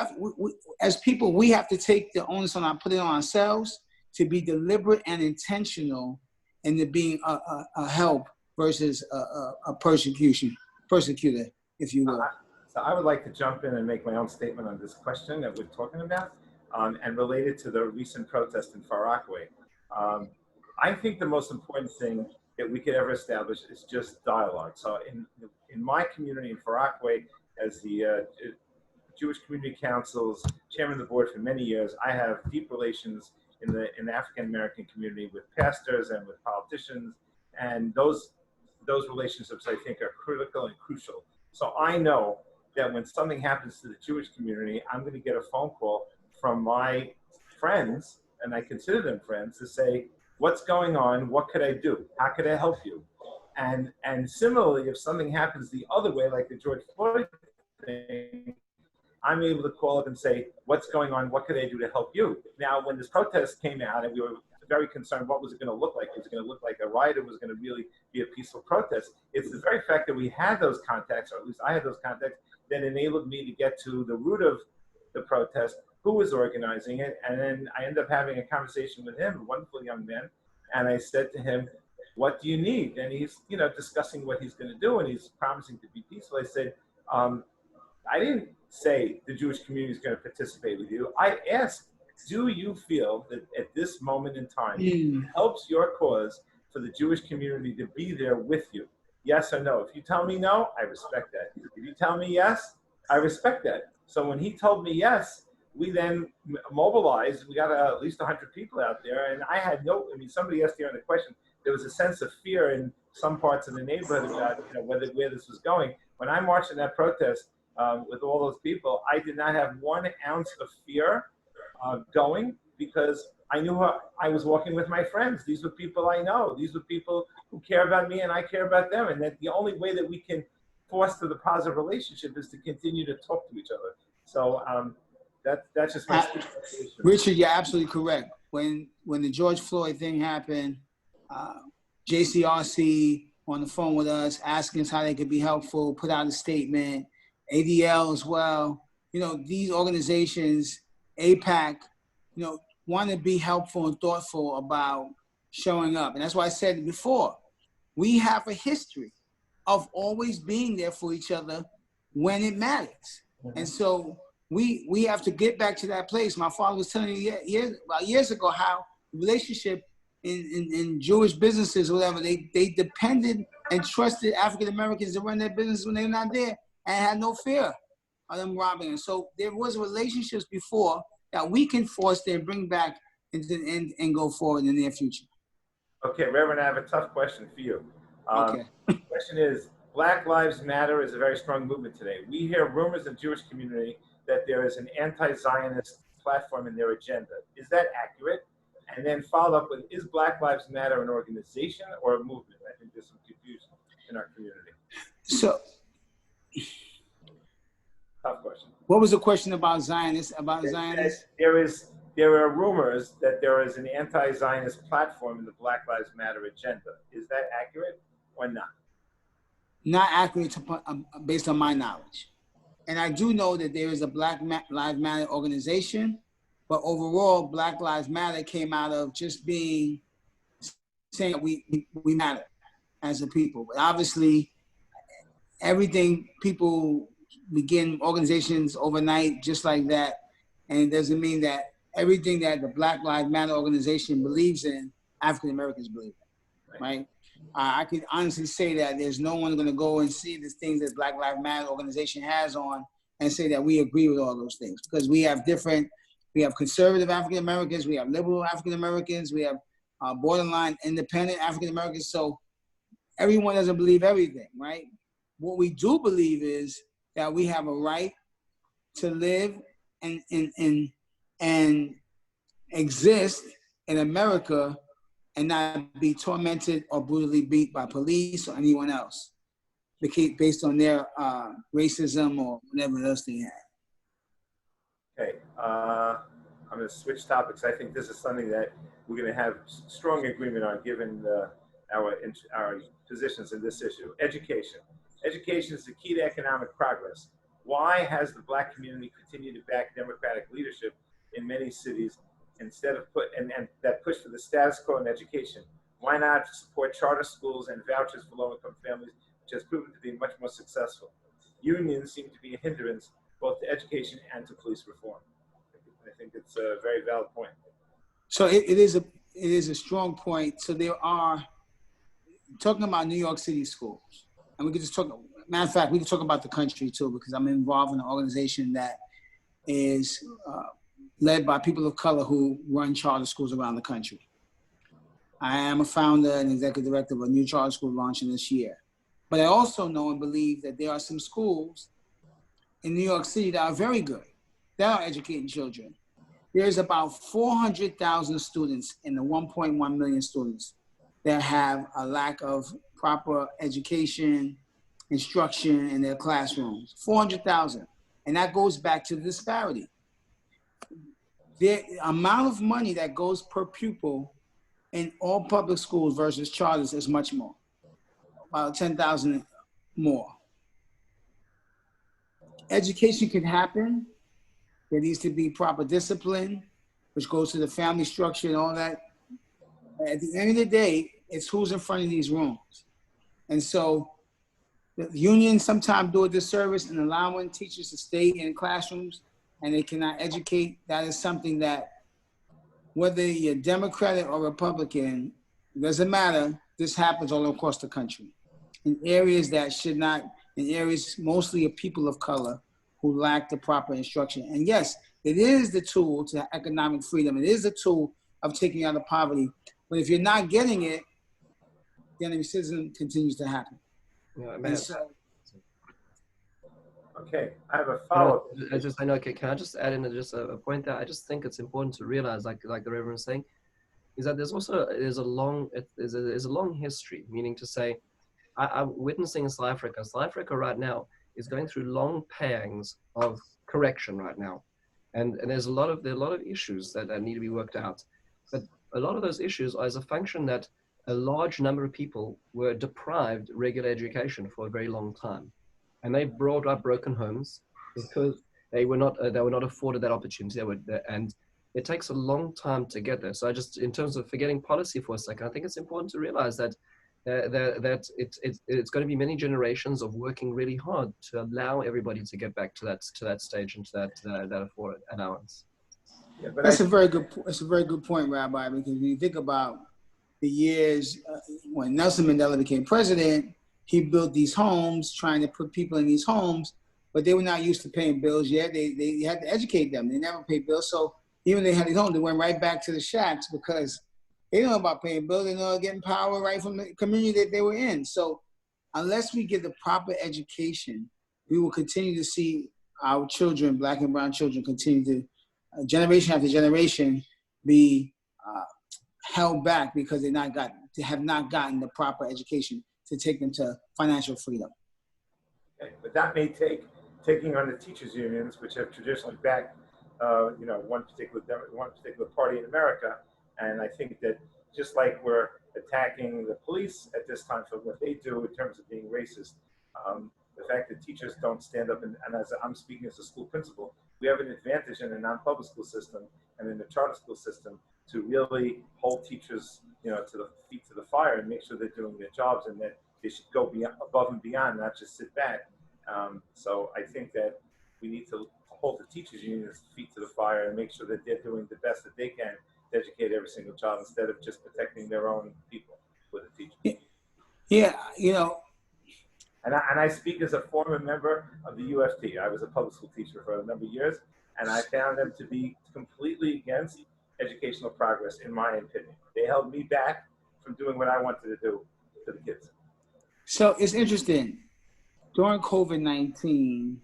Speaker 3: as people, we have to take the onus on put it on ourselves to be deliberate and intentional in the being a help versus a persecutor, if you will.
Speaker 2: So I would like to jump in and make my own statement on this question that we're talking about and related to the recent protest in Far Rockaway. I think the most important thing that we could ever establish is just dialogue. So in my community in Far Rockaway, as the Jewish Community Council's chairman of the board for many years, I have deep relations in the African American community with pastors and with politicians, and those relationships I think are critical and crucial. So I know that when something happens to the Jewish community, I'm going to get a phone call from my friends, and I consider them friends, to say, what's going on? What could I do? How could I help you? And similarly, if something happens the other way, like the George Floyd thing, I'm able to call up and say, what's going on? What could I do to help you? Now, when this protest came out and we were very concerned what was it going to look like. Was it going to look like a riot, or was it going to really be a peaceful protest? It's the very fact that we had those contacts, or at least I had those contacts, that enabled me to get to the root of the protest, who was organizing it. And then I ended up having a conversation with him, a wonderful young man. And I said to him, what do you need? And he's, discussing what he's going to do, and he's promising to be peaceful. I said, I didn't say the Jewish community is going to participate with you. I asked, do you feel that at this moment in time, it helps your cause for the Jewish community to be there with you? Yes or no? If you tell me no, I respect that. If you tell me yes, I respect that. So when he told me yes, we then mobilized. We got at least 100 people out there. And I had somebody asked here in the question, there was a sense of fear in some parts of the neighborhood about where this was going. When I marched in that protest with all those people, I did not have 1 ounce of fear going, because I knew I was walking with my friends. These were people I know. These were people who care about me, and I care about them. And that the only way that we can foster the positive relationship is to continue to talk to each other. So that's just my speculation.
Speaker 3: Richard, you're absolutely correct. When the George Floyd thing happened, JCRC on the phone with us, asking us how they could be helpful, put out a statement, ADL as well. These organizations, APAC, want to be helpful and thoughtful about showing up. And that's why I said before, we have a history of always being there for each other when it matters. Mm-hmm. And so we have to get back to that place. My father was telling me years ago how the relationship in Jewish businesses or whatever, they depended and trusted African Americans to run their business when they were not there, and had no fear of them robbing them. So there was relationships before that we can foster and bring back and go forward in the near future.
Speaker 2: Okay, Reverend, I have a tough question for you.
Speaker 3: Okay.
Speaker 2: The question is, Black Lives Matter is a very strong movement today. We hear rumors in the Jewish community that there is an anti-Zionist platform in their agenda. Is that accurate? And then follow up with, is Black Lives Matter an organization or a movement? I think there's some confusion in our community.
Speaker 3: So,
Speaker 2: tough question.
Speaker 3: What was the question about Zionists?
Speaker 2: There are rumors that there is an anti-Zionist platform in the Black Lives Matter agenda. Is that accurate or not?
Speaker 3: Not accurate based on my knowledge. And I do know that there is a Black Lives Matter organization, but overall, Black Lives Matter came out of just saying that we matter as a people. But obviously, people begin organizations overnight just like that. And it doesn't mean that everything that the Black Lives Matter organization believes in, African Americans believe in, right? I can honestly say that there's no one going to go and see the things that Black Lives Matter organization has on and say that we agree with all those things, because we have conservative African Americans, we have liberal African Americans, we have borderline independent African Americans. So everyone doesn't believe everything, right? What we do believe is that we have a right to live and exist in America and not be tormented or brutally beat by police or anyone else based on their racism or whatever else they have.
Speaker 2: Okay, I'm going to switch topics. I think this is something that we're going to have strong agreement on, given our positions in this issue. Education. Education is the key to economic progress. Why has the Black community continued to back Democratic leadership in many cities instead of that push for the status quo in education? Why not support charter schools and vouchers for low-income families, which has proven to be much more successful? Unions seem to be a hindrance both to education and to police reform. I think it's a very valid point.
Speaker 3: So it is a strong point. So there are, talking about New York City schools, and we could just talk, matter of fact, we can talk about the country too, because I'm involved in an organization that is led by people of color who run charter schools around the country. I am a founder and executive director of a new charter school launching this year. But I also know and believe that there are some schools in New York City that are very good, that are educating children. There's about 400,000 students in the 1.1 million students that have a lack of proper education, instruction in their classrooms. 400,000. And that goes back to the disparity. The amount of money that goes per pupil in all public schools versus charters is much more, about 10,000 more. Education can happen. There needs to be proper discipline, which goes to the family structure and all that. At the end of the day, it's who's in front of these rooms. And so the unions sometimes do a disservice in allowing teachers to stay in classrooms and they cannot educate. That is something that, whether you're Democratic or Republican, it doesn't matter, this happens all across the country. In areas that should not, in areas mostly of people of color who lack the proper instruction. And yes, it is the tool to economic freedom. It is a tool of taking out of poverty. But if you're not getting it, then racism continues to happen.
Speaker 1: Yeah,
Speaker 3: And so,
Speaker 2: okay, I have a follow-up.
Speaker 1: I know. Okay, can I just add in just a point there? I just think it's important to realize, like the Reverend was saying, is that there's a long history. Meaning to say, I'm witnessing South Africa. South Africa right now is going through long pangs of correction right now, and there are a lot of issues that need to be worked out. But a lot of those issues are as a function that a large number of people were deprived regular education for a very long time, and they brought up broken homes because they were not afforded that opportunity. And it takes a long time to get there. So I just, in terms of forgetting policy for a second, I think it's important to realize that it's going to be many generations of working really hard to allow everybody to get back to that stage and to that afforded allowance.
Speaker 3: Yeah, but that's a very good point, Rabbi, because when you think about the years when Nelson Mandela became president, he built these homes, trying to put people in these homes, but they were not used to paying bills yet. They had to educate them. They never paid bills. So even they had these homes, they went right back to the shacks because they don't know about paying bills. They know getting power right from the community that they were in. So unless we give the proper education, we will continue to see our children, Black and brown children, continue to, generation after generation, be held back because they have not gotten the proper education to take them to financial freedom.
Speaker 2: Okay, but that may take taking on the teachers unions, which have traditionally backed one particular party in America. And I think that just like we're attacking the police at this time for what they do in terms of being racist, the fact that teachers don't stand up, and as I'm speaking as a school principal, we have an advantage in a non-public school system and in the charter school system to really hold teachers, to the feet to the fire and make sure they're doing their jobs and that they should go above and beyond, not just sit back. So I think that we need to hold the teachers unions' feet to the fire and make sure that they're doing the best that they can to educate every single child instead of just protecting their own people with the teachers.
Speaker 3: Yeah,
Speaker 2: And I speak as a former member of the UFT. I was a public school teacher for a number of years, and I found them to be completely against educational progress, in my opinion. They held me back from doing what I wanted to do to the kids.
Speaker 3: So it's interesting. During COVID-19,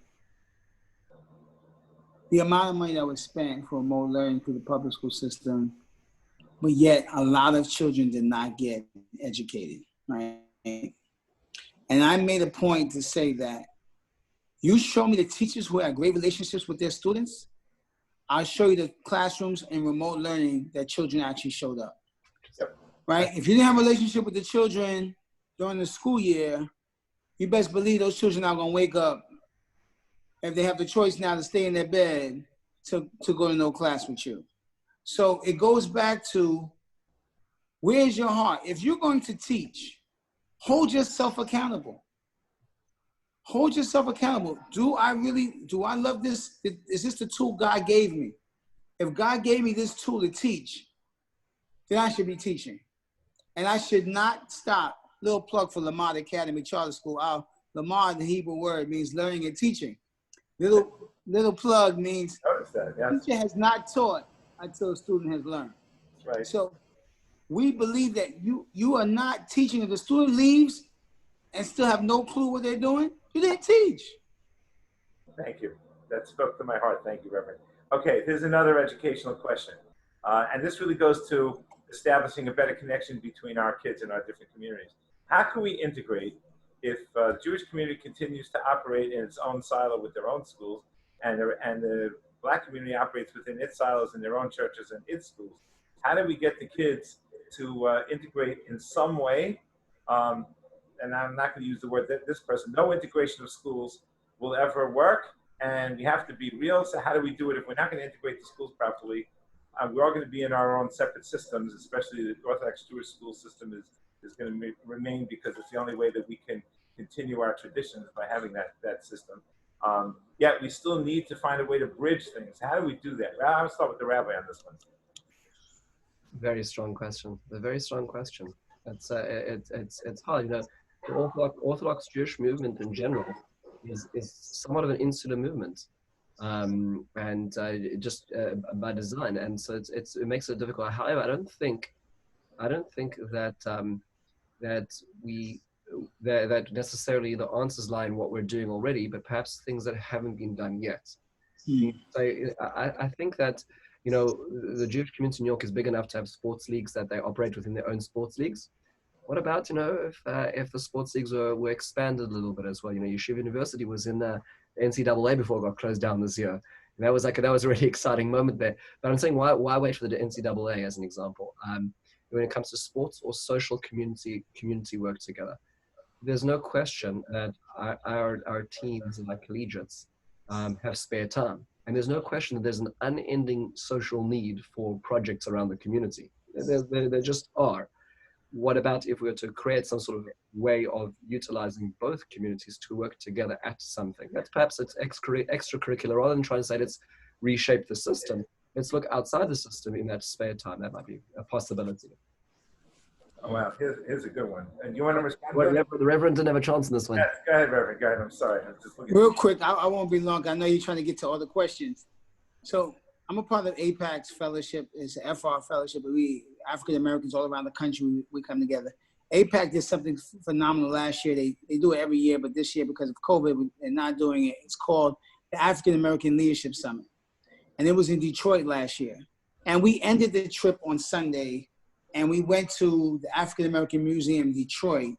Speaker 3: the amount of money that was spent for remote learning through the public school system, but yet a lot of children did not get educated, right? And I made a point to say that you show me the teachers who had great relationships with their students, I'll show you the classrooms and remote learning that children actually showed up, right? If you didn't have a relationship with the children during the school year, you best believe those children are gonna wake up if they have the choice now to stay in their bed to go to no class with you. So it goes back to, where's your heart? If you're going to teach, hold yourself accountable. Hold yourself accountable. Do I love this? Is this the tool God gave me? If God gave me this tool to teach, then I should be teaching. And I should not stop. Little plug for Lamar Academy Charter School. Lamar, the Hebrew word, means learning and teaching. Little plug means teacher has not taught until a student has learned.
Speaker 2: That's right.
Speaker 3: So we believe that you are not teaching. If the student leaves and still have no clue what they're doing, you didn't teach.
Speaker 2: Thank you. That spoke to my heart. Thank you, Reverend. Okay, here's another educational question. And this really goes to establishing a better connection between our kids and our different communities. How can we integrate if the Jewish community continues to operate in its own silo with their own schools, and the Black community operates within its silos in their own churches and its schools? How do we get the kids to integrate in some way, and I'm not going to use the word that this person, no integration of schools will ever work, and we have to be real. So how do we do it if we're not going to integrate the schools properly? We're all going to be in our own separate systems, especially the Orthodox Jewish school system is going to remain, because it's the only way that we can continue our traditions by having that system. Yet we still need to find a way to bridge things. How do we do that? I'll start with the rabbi on this one.
Speaker 1: Very strong question. A very strong question. It's hard. You know, the Orthodox Jewish movement in general is somewhat of an insular movement, just by design, and so it makes it difficult. However, I don't think that that necessarily the answers lie in what we're doing already, but perhaps things that haven't been done yet. So I think that, you know, the Jewish community in New York is big enough to have sports leagues that they operate within their own sports leagues. What about, you know, if the sports leagues were expanded a little bit as well? You know, Yeshiva University was in the NCAA before it got closed down this year. And that was a really exciting moment there. But I'm saying, why wait for the NCAA as an example? When it comes to sports or social community work together, there's no question that our teams and our collegiates have spare time. And there's no question that there's an unending social need for projects around the community. There just are. What about if we were to create some sort of way of utilizing both communities to work together at something? That's perhaps it's extracurricular, rather than trying to say let's reshape the system. Let's look outside the system in that spare time. That might be a possibility.
Speaker 2: Oh, wow, here's a good one. And you want to respond?
Speaker 1: Well, the Reverend didn't have a chance in this one.
Speaker 2: Yes, go ahead, Reverend. Go ahead. I'm sorry. I'm just looking.
Speaker 3: Real quick, I won't be long. I know you're trying to get to all the questions. So I'm a part of APAC's fellowship. It's an FR fellowship. We African Americans all around the country, we come together. APAC did something phenomenal last year. They do it every year, but this year, because of COVID, they're not doing it. It's called the African American Leadership Summit. And it was in Detroit last year. And we ended the trip on Sunday, and we went to the African American Museum in Detroit,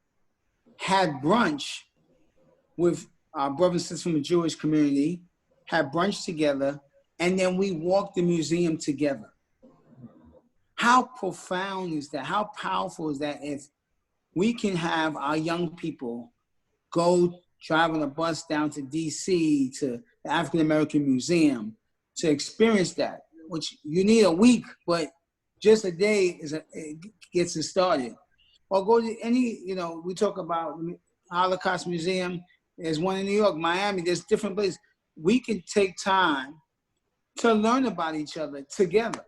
Speaker 3: had brunch with our brothers and sisters from the Jewish community, had brunch together, and then we walked the museum together. How profound is that? How powerful is that if we can have our young people go drive on a bus down to DC, to the African American Museum, to experience that, which you need a week, but just a day it gets it started. Or go to any, you know, we talk about Holocaust Museum. There's one in New York, Miami. There's different places. We can take time to learn about each other together.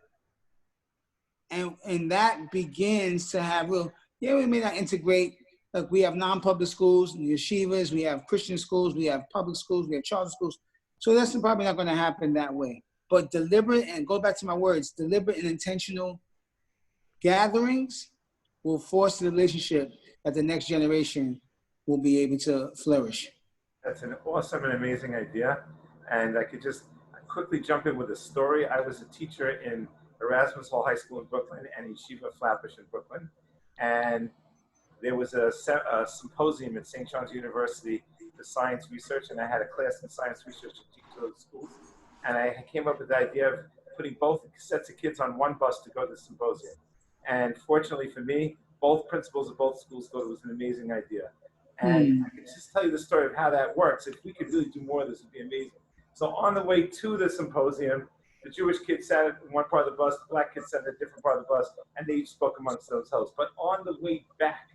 Speaker 3: And that begins to have real, we may not integrate, like we have non-public schools, yeshivas, we have Christian schools, we have public schools, we have charter schools. So that's probably not going to happen that way. But deliberate, and go back to my words, deliberate and intentional gatherings will force the relationship that the next generation will be able to flourish.
Speaker 2: That's an awesome and amazing idea. And I could just quickly jump in with a story. I was a teacher in Erasmus Hall High School in Brooklyn and Yeshiva Flatbush in Brooklyn. And there was a symposium at St. John's University for science research, and I had a class in science research to teach those schools. And I came up with the idea of putting both sets of kids on one bus to go to the symposium. And fortunately for me, both principals of both schools thought it was an amazing idea. And I can just tell you the story of how that works. If we could really do more of this, it would be amazing. So on the way to the symposium, the Jewish kids sat in one part of the bus, the black kids sat in a different part of the bus, and they each spoke amongst themselves. But on the way back,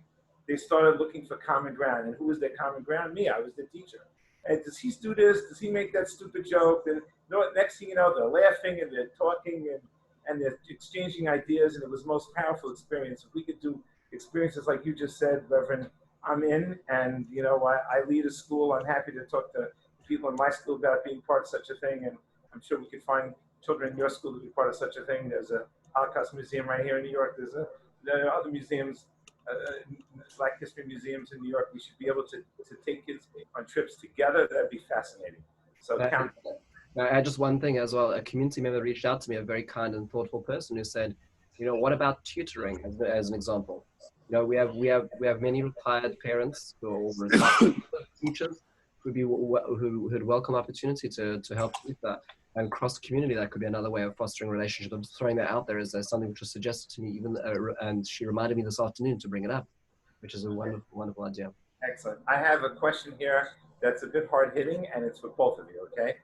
Speaker 2: they started looking for common ground. And who was their common ground? Me, I was the teacher. And does he do this? Does he make that stupid joke? And you know what? Next thing you know, they're laughing and they're talking and they're exchanging ideas. And it was the most powerful experience. If we could do experiences like you just said, Reverend, I'm in. And, you know, I lead a school. I'm happy to talk to people in my school about being part of such a thing. And I'm sure we could find children in your school to be part of such a thing. There's a Holocaust Museum right here in New York. There are other museums, Black History museums in New York. We should be able to take kids on trips together. That'd be fascinating. So
Speaker 1: I had just one thing as well. A community member reached out to me, a very kind and thoughtful person, who said, you know, what about tutoring as an example? You know, we have many retired parents or retired teachers who'd welcome opportunity to help tutor. and cross-community, that could be another way of fostering relationship. I'm just throwing that out there as something which was suggested to me, even, and she reminded me this afternoon to bring it up, which is a wonderful, wonderful idea.
Speaker 2: Excellent. I have a question here that's a bit hard-hitting, and it's for both of you, okay?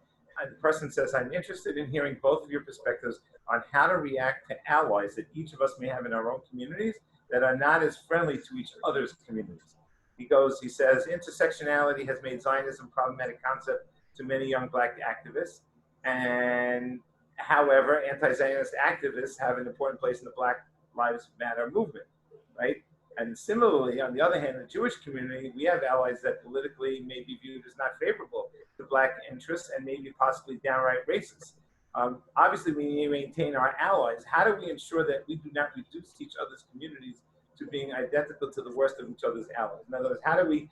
Speaker 2: And the person says, I'm interested in hearing both of your perspectives on how to react to allies that each of us may have in our own communities that are not as friendly to each other's communities. He says, intersectionality has made Zionism a problematic concept to many young Black activists. And however, anti-Zionist activists have an important place in the Black Lives Matter movement, right? And similarly, on the other hand, in the Jewish community, we have allies that politically may be viewed as not favorable to Black interests and maybe possibly downright racist. Obviously, we need to maintain our allies. How do we ensure that we do not reduce each other's communities to being identical to the worst of each other's allies? In other words, how do we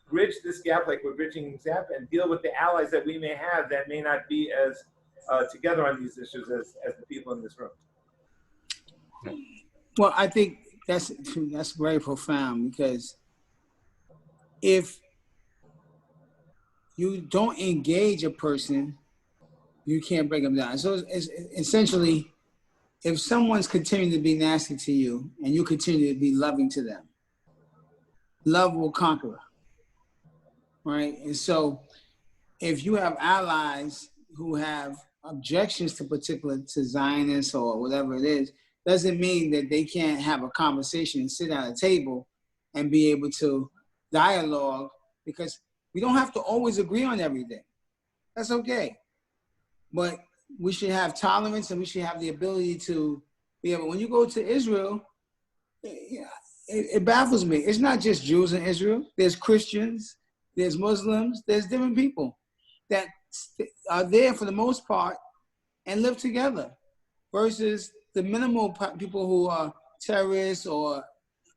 Speaker 2: bridge this gap like we're bridging this gap and deal with the allies that we may have that may not be as together on these issues as the people in this room?
Speaker 3: Well, I think that's very profound, because if you don't engage a person, you can't break them down. So it's essentially, if someone's continuing to be nasty to you and you continue to be loving to them, love will conquer, right? And so if you have allies who have objections to Zionists or whatever it is, doesn't mean that they can't have a conversation and sit at a table and be able to dialogue, because we don't have to always agree on everything. That's okay. But we should have tolerance, and we should have the ability to be able, when you go to Israel, it baffles me. It's not just Jews in Israel. There's Christians, there's Muslims, there's different people that are there for the most part and live together, versus the minimal people who are terrorists or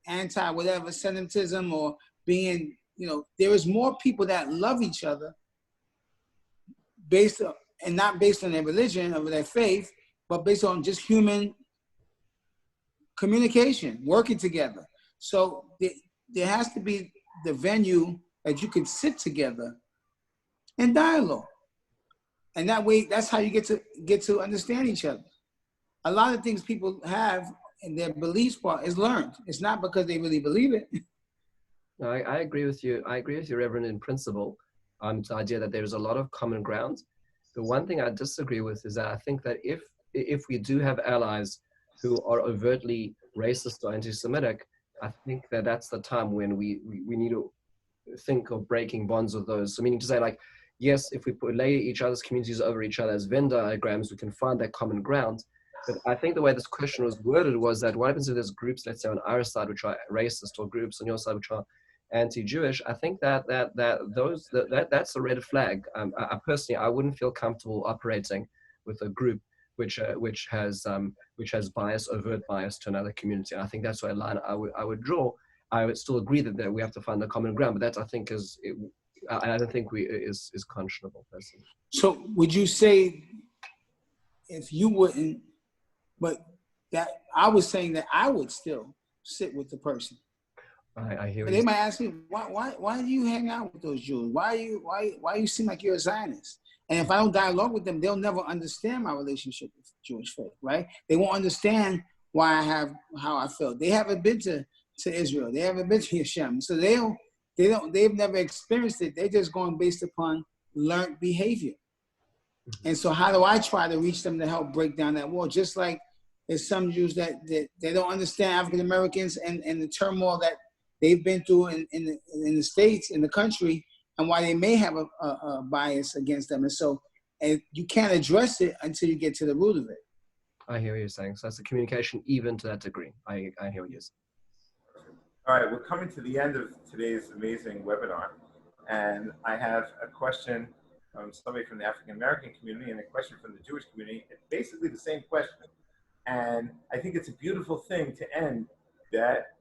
Speaker 3: anti-whatever, Semitism, or being, there is more people that love each other based on, and not based on their religion or their faith, but based on just human communication, working together. So there has to be the venue that you can sit together and dialogue. And that way, that's how you get to understand each other. A lot of things people have in their beliefs part is learned. It's not because they really believe it.
Speaker 1: No, I agree with you. I agree with you, Reverend, in principle, the idea that there's a lot of common ground. The one thing I disagree with is that I think that if we do have allies who are overtly racist or anti-Semitic, I think that that's the time when we need to think of breaking bonds with those. So meaning to say, like, yes, if we lay each other's communities over each other as Venn diagrams, we can find that common ground. But I think the way this question was worded was that what happens if there's groups, let's say on our side, which are racist, or groups on your side, which are anti-Jewish? I think that's a red flag. I personally, I wouldn't feel comfortable operating with a group which has bias, overt bias to another community. And I think that's where a line I would draw. I would still agree that we have to find a common ground, but that I think I don't think is conscionable personally.
Speaker 3: So would you say, if you wouldn't, but that I was saying that I would still sit with the person.
Speaker 1: I hear.
Speaker 3: But they might ask me, why do you hang out with those Jews? Why you seem like you're a Zionist? And if I don't dialogue with them, they'll never understand my relationship with Jewish faith, right? They won't understand why I have how I felt. They haven't been to Israel. They haven't been to Hashem. So they've never experienced it. They're just going based upon learned behavior. And so how do I try to reach them to help break down that wall? Just like there's some Jews that they don't understand African Americans and the turmoil that they've been through in the States, in the country, and why they may have a bias against them. And so you can't address it until you get to the root of it.
Speaker 1: I hear what you're saying. So that's the communication even to that degree. I hear what you're saying.
Speaker 2: All right, we're coming to the end of today's amazing webinar. And I have a question from somebody from the African American community and a question from the Jewish community. It's basically the same question. And I think it's a beautiful thing to end that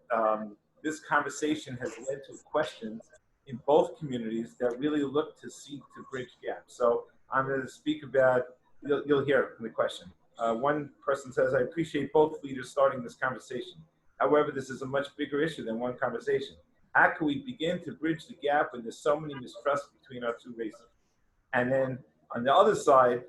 Speaker 2: this conversation has led to questions in both communities that really look to seek to bridge gaps. So I'm going to speak about, you'll hear from the question. One person says, I appreciate both leaders starting this conversation. However, this is a much bigger issue than one conversation. How can we begin to bridge the gap when there's so many mistrusts between our two races? And then On the other side,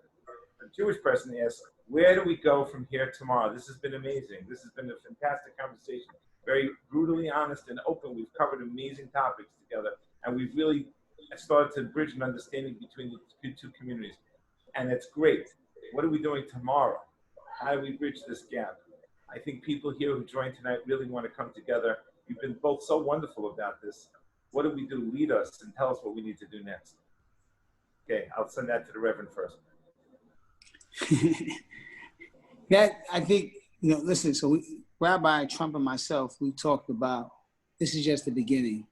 Speaker 2: the Jewish person asks, where do we go from here tomorrow? This has been amazing. This has been a fantastic conversation. Very brutally honest and open. We've covered amazing topics together, and we've really started to bridge an understanding between the two communities. And it's great. What are we doing tomorrow? How do we bridge this gap? I think people here who joined tonight really want to come together. You've been both so wonderful about this. What do we do? Lead us and tell us what we need to do next. Okay, I'll send that to the Reverend first.
Speaker 3: That, I think, listen, so Rabbi Trump and myself, we talked about this is just the beginning.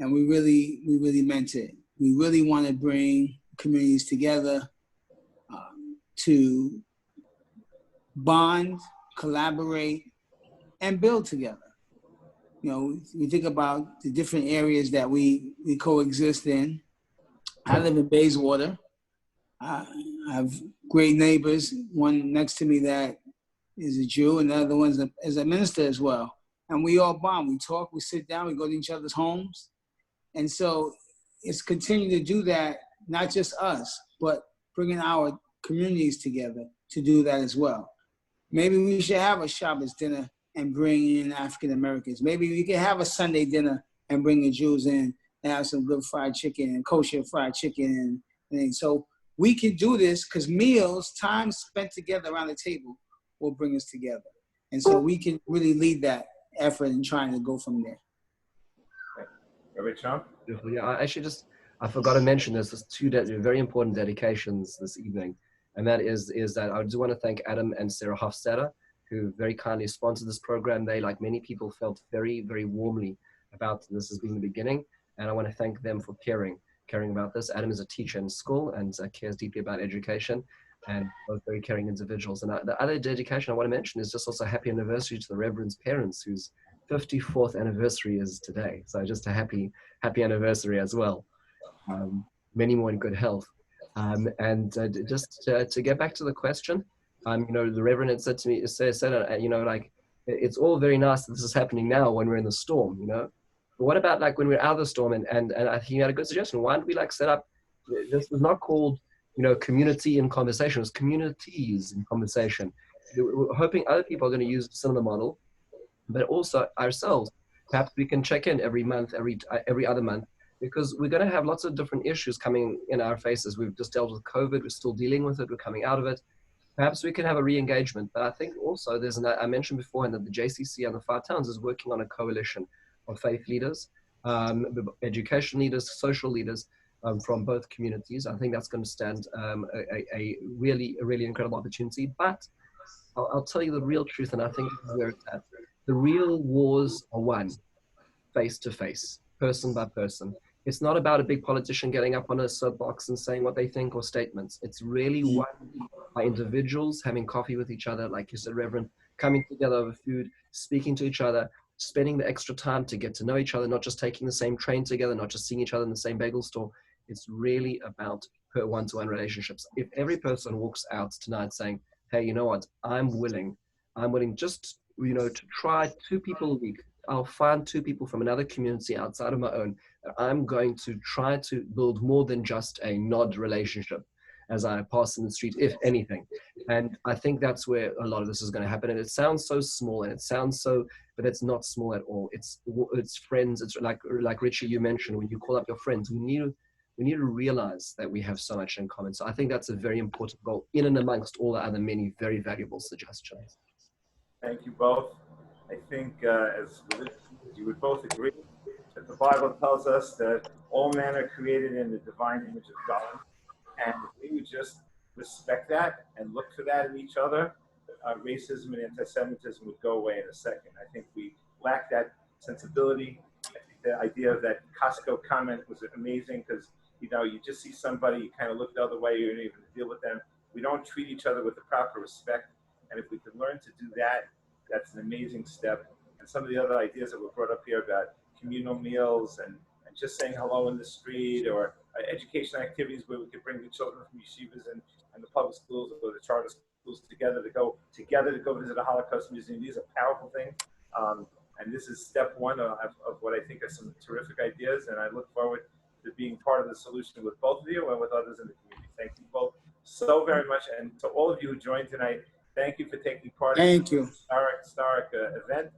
Speaker 3: And we really meant it. We really want to bring communities together to bond, collaborate, and build together. We think about the different areas that we coexist in. I live in Bayswater. I have great neighbors, one next to me that is a Jew, and the other one is a minister as well. And we all bond. We talk, we sit down, we go to each other's homes. And so it's continuing to do that, not just us, but bringing our communities together to do that as well. Maybe we should have a Shabbos dinner and bring in African Americans. Maybe we could have a Sunday dinner and bring the Jews in and have some good fried chicken and kosher fried chicken. And so we can do this because meals, time spent together around the table will bring us together. And so we can really lead that effort in trying to go from there.
Speaker 2: Rabbi Trump?
Speaker 1: Yeah, I forgot to mention there's two very important dedications this evening. And that is that I do want to thank Adam and Sarah Hofstadter, who very kindly sponsored this program. They, like many people, felt very, very warmly about this as being the beginning. And I want to thank them for caring about this. Adam is a teacher in school and cares deeply about education, and both very caring individuals. And the other dedication I want to mention is just also happy anniversary to the Reverend's parents, whose 54th anniversary is today. So just a happy anniversary as well. Many more in good health. Just to get back to the question, the Reverend had said to me, it's all very nice that this is happening now when we're in the storm, But what about like when we're out of the storm? And I think you had a good suggestion. Why don't we set up, this was not called, community in conversation, it was communities in conversation. We're hoping other people are going to use a similar model, but also ourselves. Perhaps we can check in every month, every other month, because we're going to have lots of different issues coming in our faces. We've just dealt with COVID. We're still dealing with it. We're coming out of it. Perhaps we can have a re-engagement. But I think also I mentioned beforehand that the JCC and the 5 Towns is working on a coalition of faith leaders, education leaders, social leaders from both communities. I think that's going to stand a really incredible opportunity. But I'll tell you the real truth, and I think this is where it's at. The real wars are won face to face, person by person. It's not about a big politician getting up on a soapbox and saying what they think or statements. It's really won by individuals having coffee with each other, like you said, Reverend, coming together over food, speaking to each other, spending the extra time to get to know each other, not just taking the same train together, not just seeing each other in the same bagel store. It's really about one-to-one relationships. If every person walks out tonight saying, hey, you know what, I'm willing just, to try 2 people a week. I'll find 2 people from another community outside of my own. I'm going to try to build more than just a nod relationship as I pass in the street, if anything. And I think that's where a lot of this is going to happen. And it sounds so small, and it sounds so, but it's not small at all. It's friends. It's like Richie, you mentioned, when you call up your friends, we need to realize that we have so much in common. So I think that's a very important goal in and amongst all the other many very valuable suggestions.
Speaker 2: Thank you both. I think as you would both agree that the Bible tells us that all men are created in the divine image of God. And if we would just respect that and look for that in each other, racism and anti-Semitism would go away in a second. I think we lack that sensibility. I think the idea of that Costco comment was amazing because, you just see somebody, you kind of look the other way, you don't even deal with them. We don't treat each other with the proper respect. And if we could learn to do that, that's an amazing step. And some of the other ideas that were brought up here about communal meals and just saying hello in the street, or educational activities where we could bring the children from yeshivas and the public schools or the charter schools together to go visit a Holocaust museum. These are powerful things. And this is step 1 of what I think are some terrific ideas. And I look forward to being part of the solution with both of you and with others in the community. Thank you both so very much. And to all of you who joined tonight, thank you for taking part in this historic event.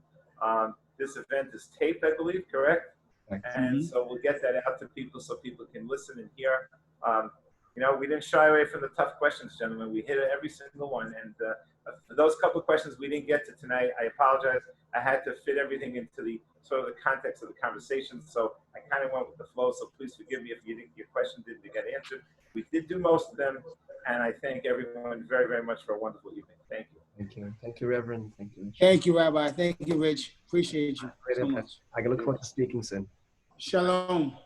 Speaker 2: This event is taped, I believe, correct? And so we'll get that out to people so people can listen and hear. You know, we didn't shy away from the tough questions, gentlemen. We hit every single one. And for those couple of questions we didn't get to tonight, I apologize. I had to fit everything into the sort of the context of the conversation. So I kind of went with the flow. So please forgive me if your question didn't get answered. We did do most of them. And I thank everyone very, very much for a wonderful evening. Thank you.
Speaker 1: Thank you. Thank you, Reverend. Thank you.
Speaker 3: Thank you, Rabbi. Thank you, Rich. Appreciate you so much.
Speaker 1: I can look forward to speaking soon.
Speaker 3: Shalom.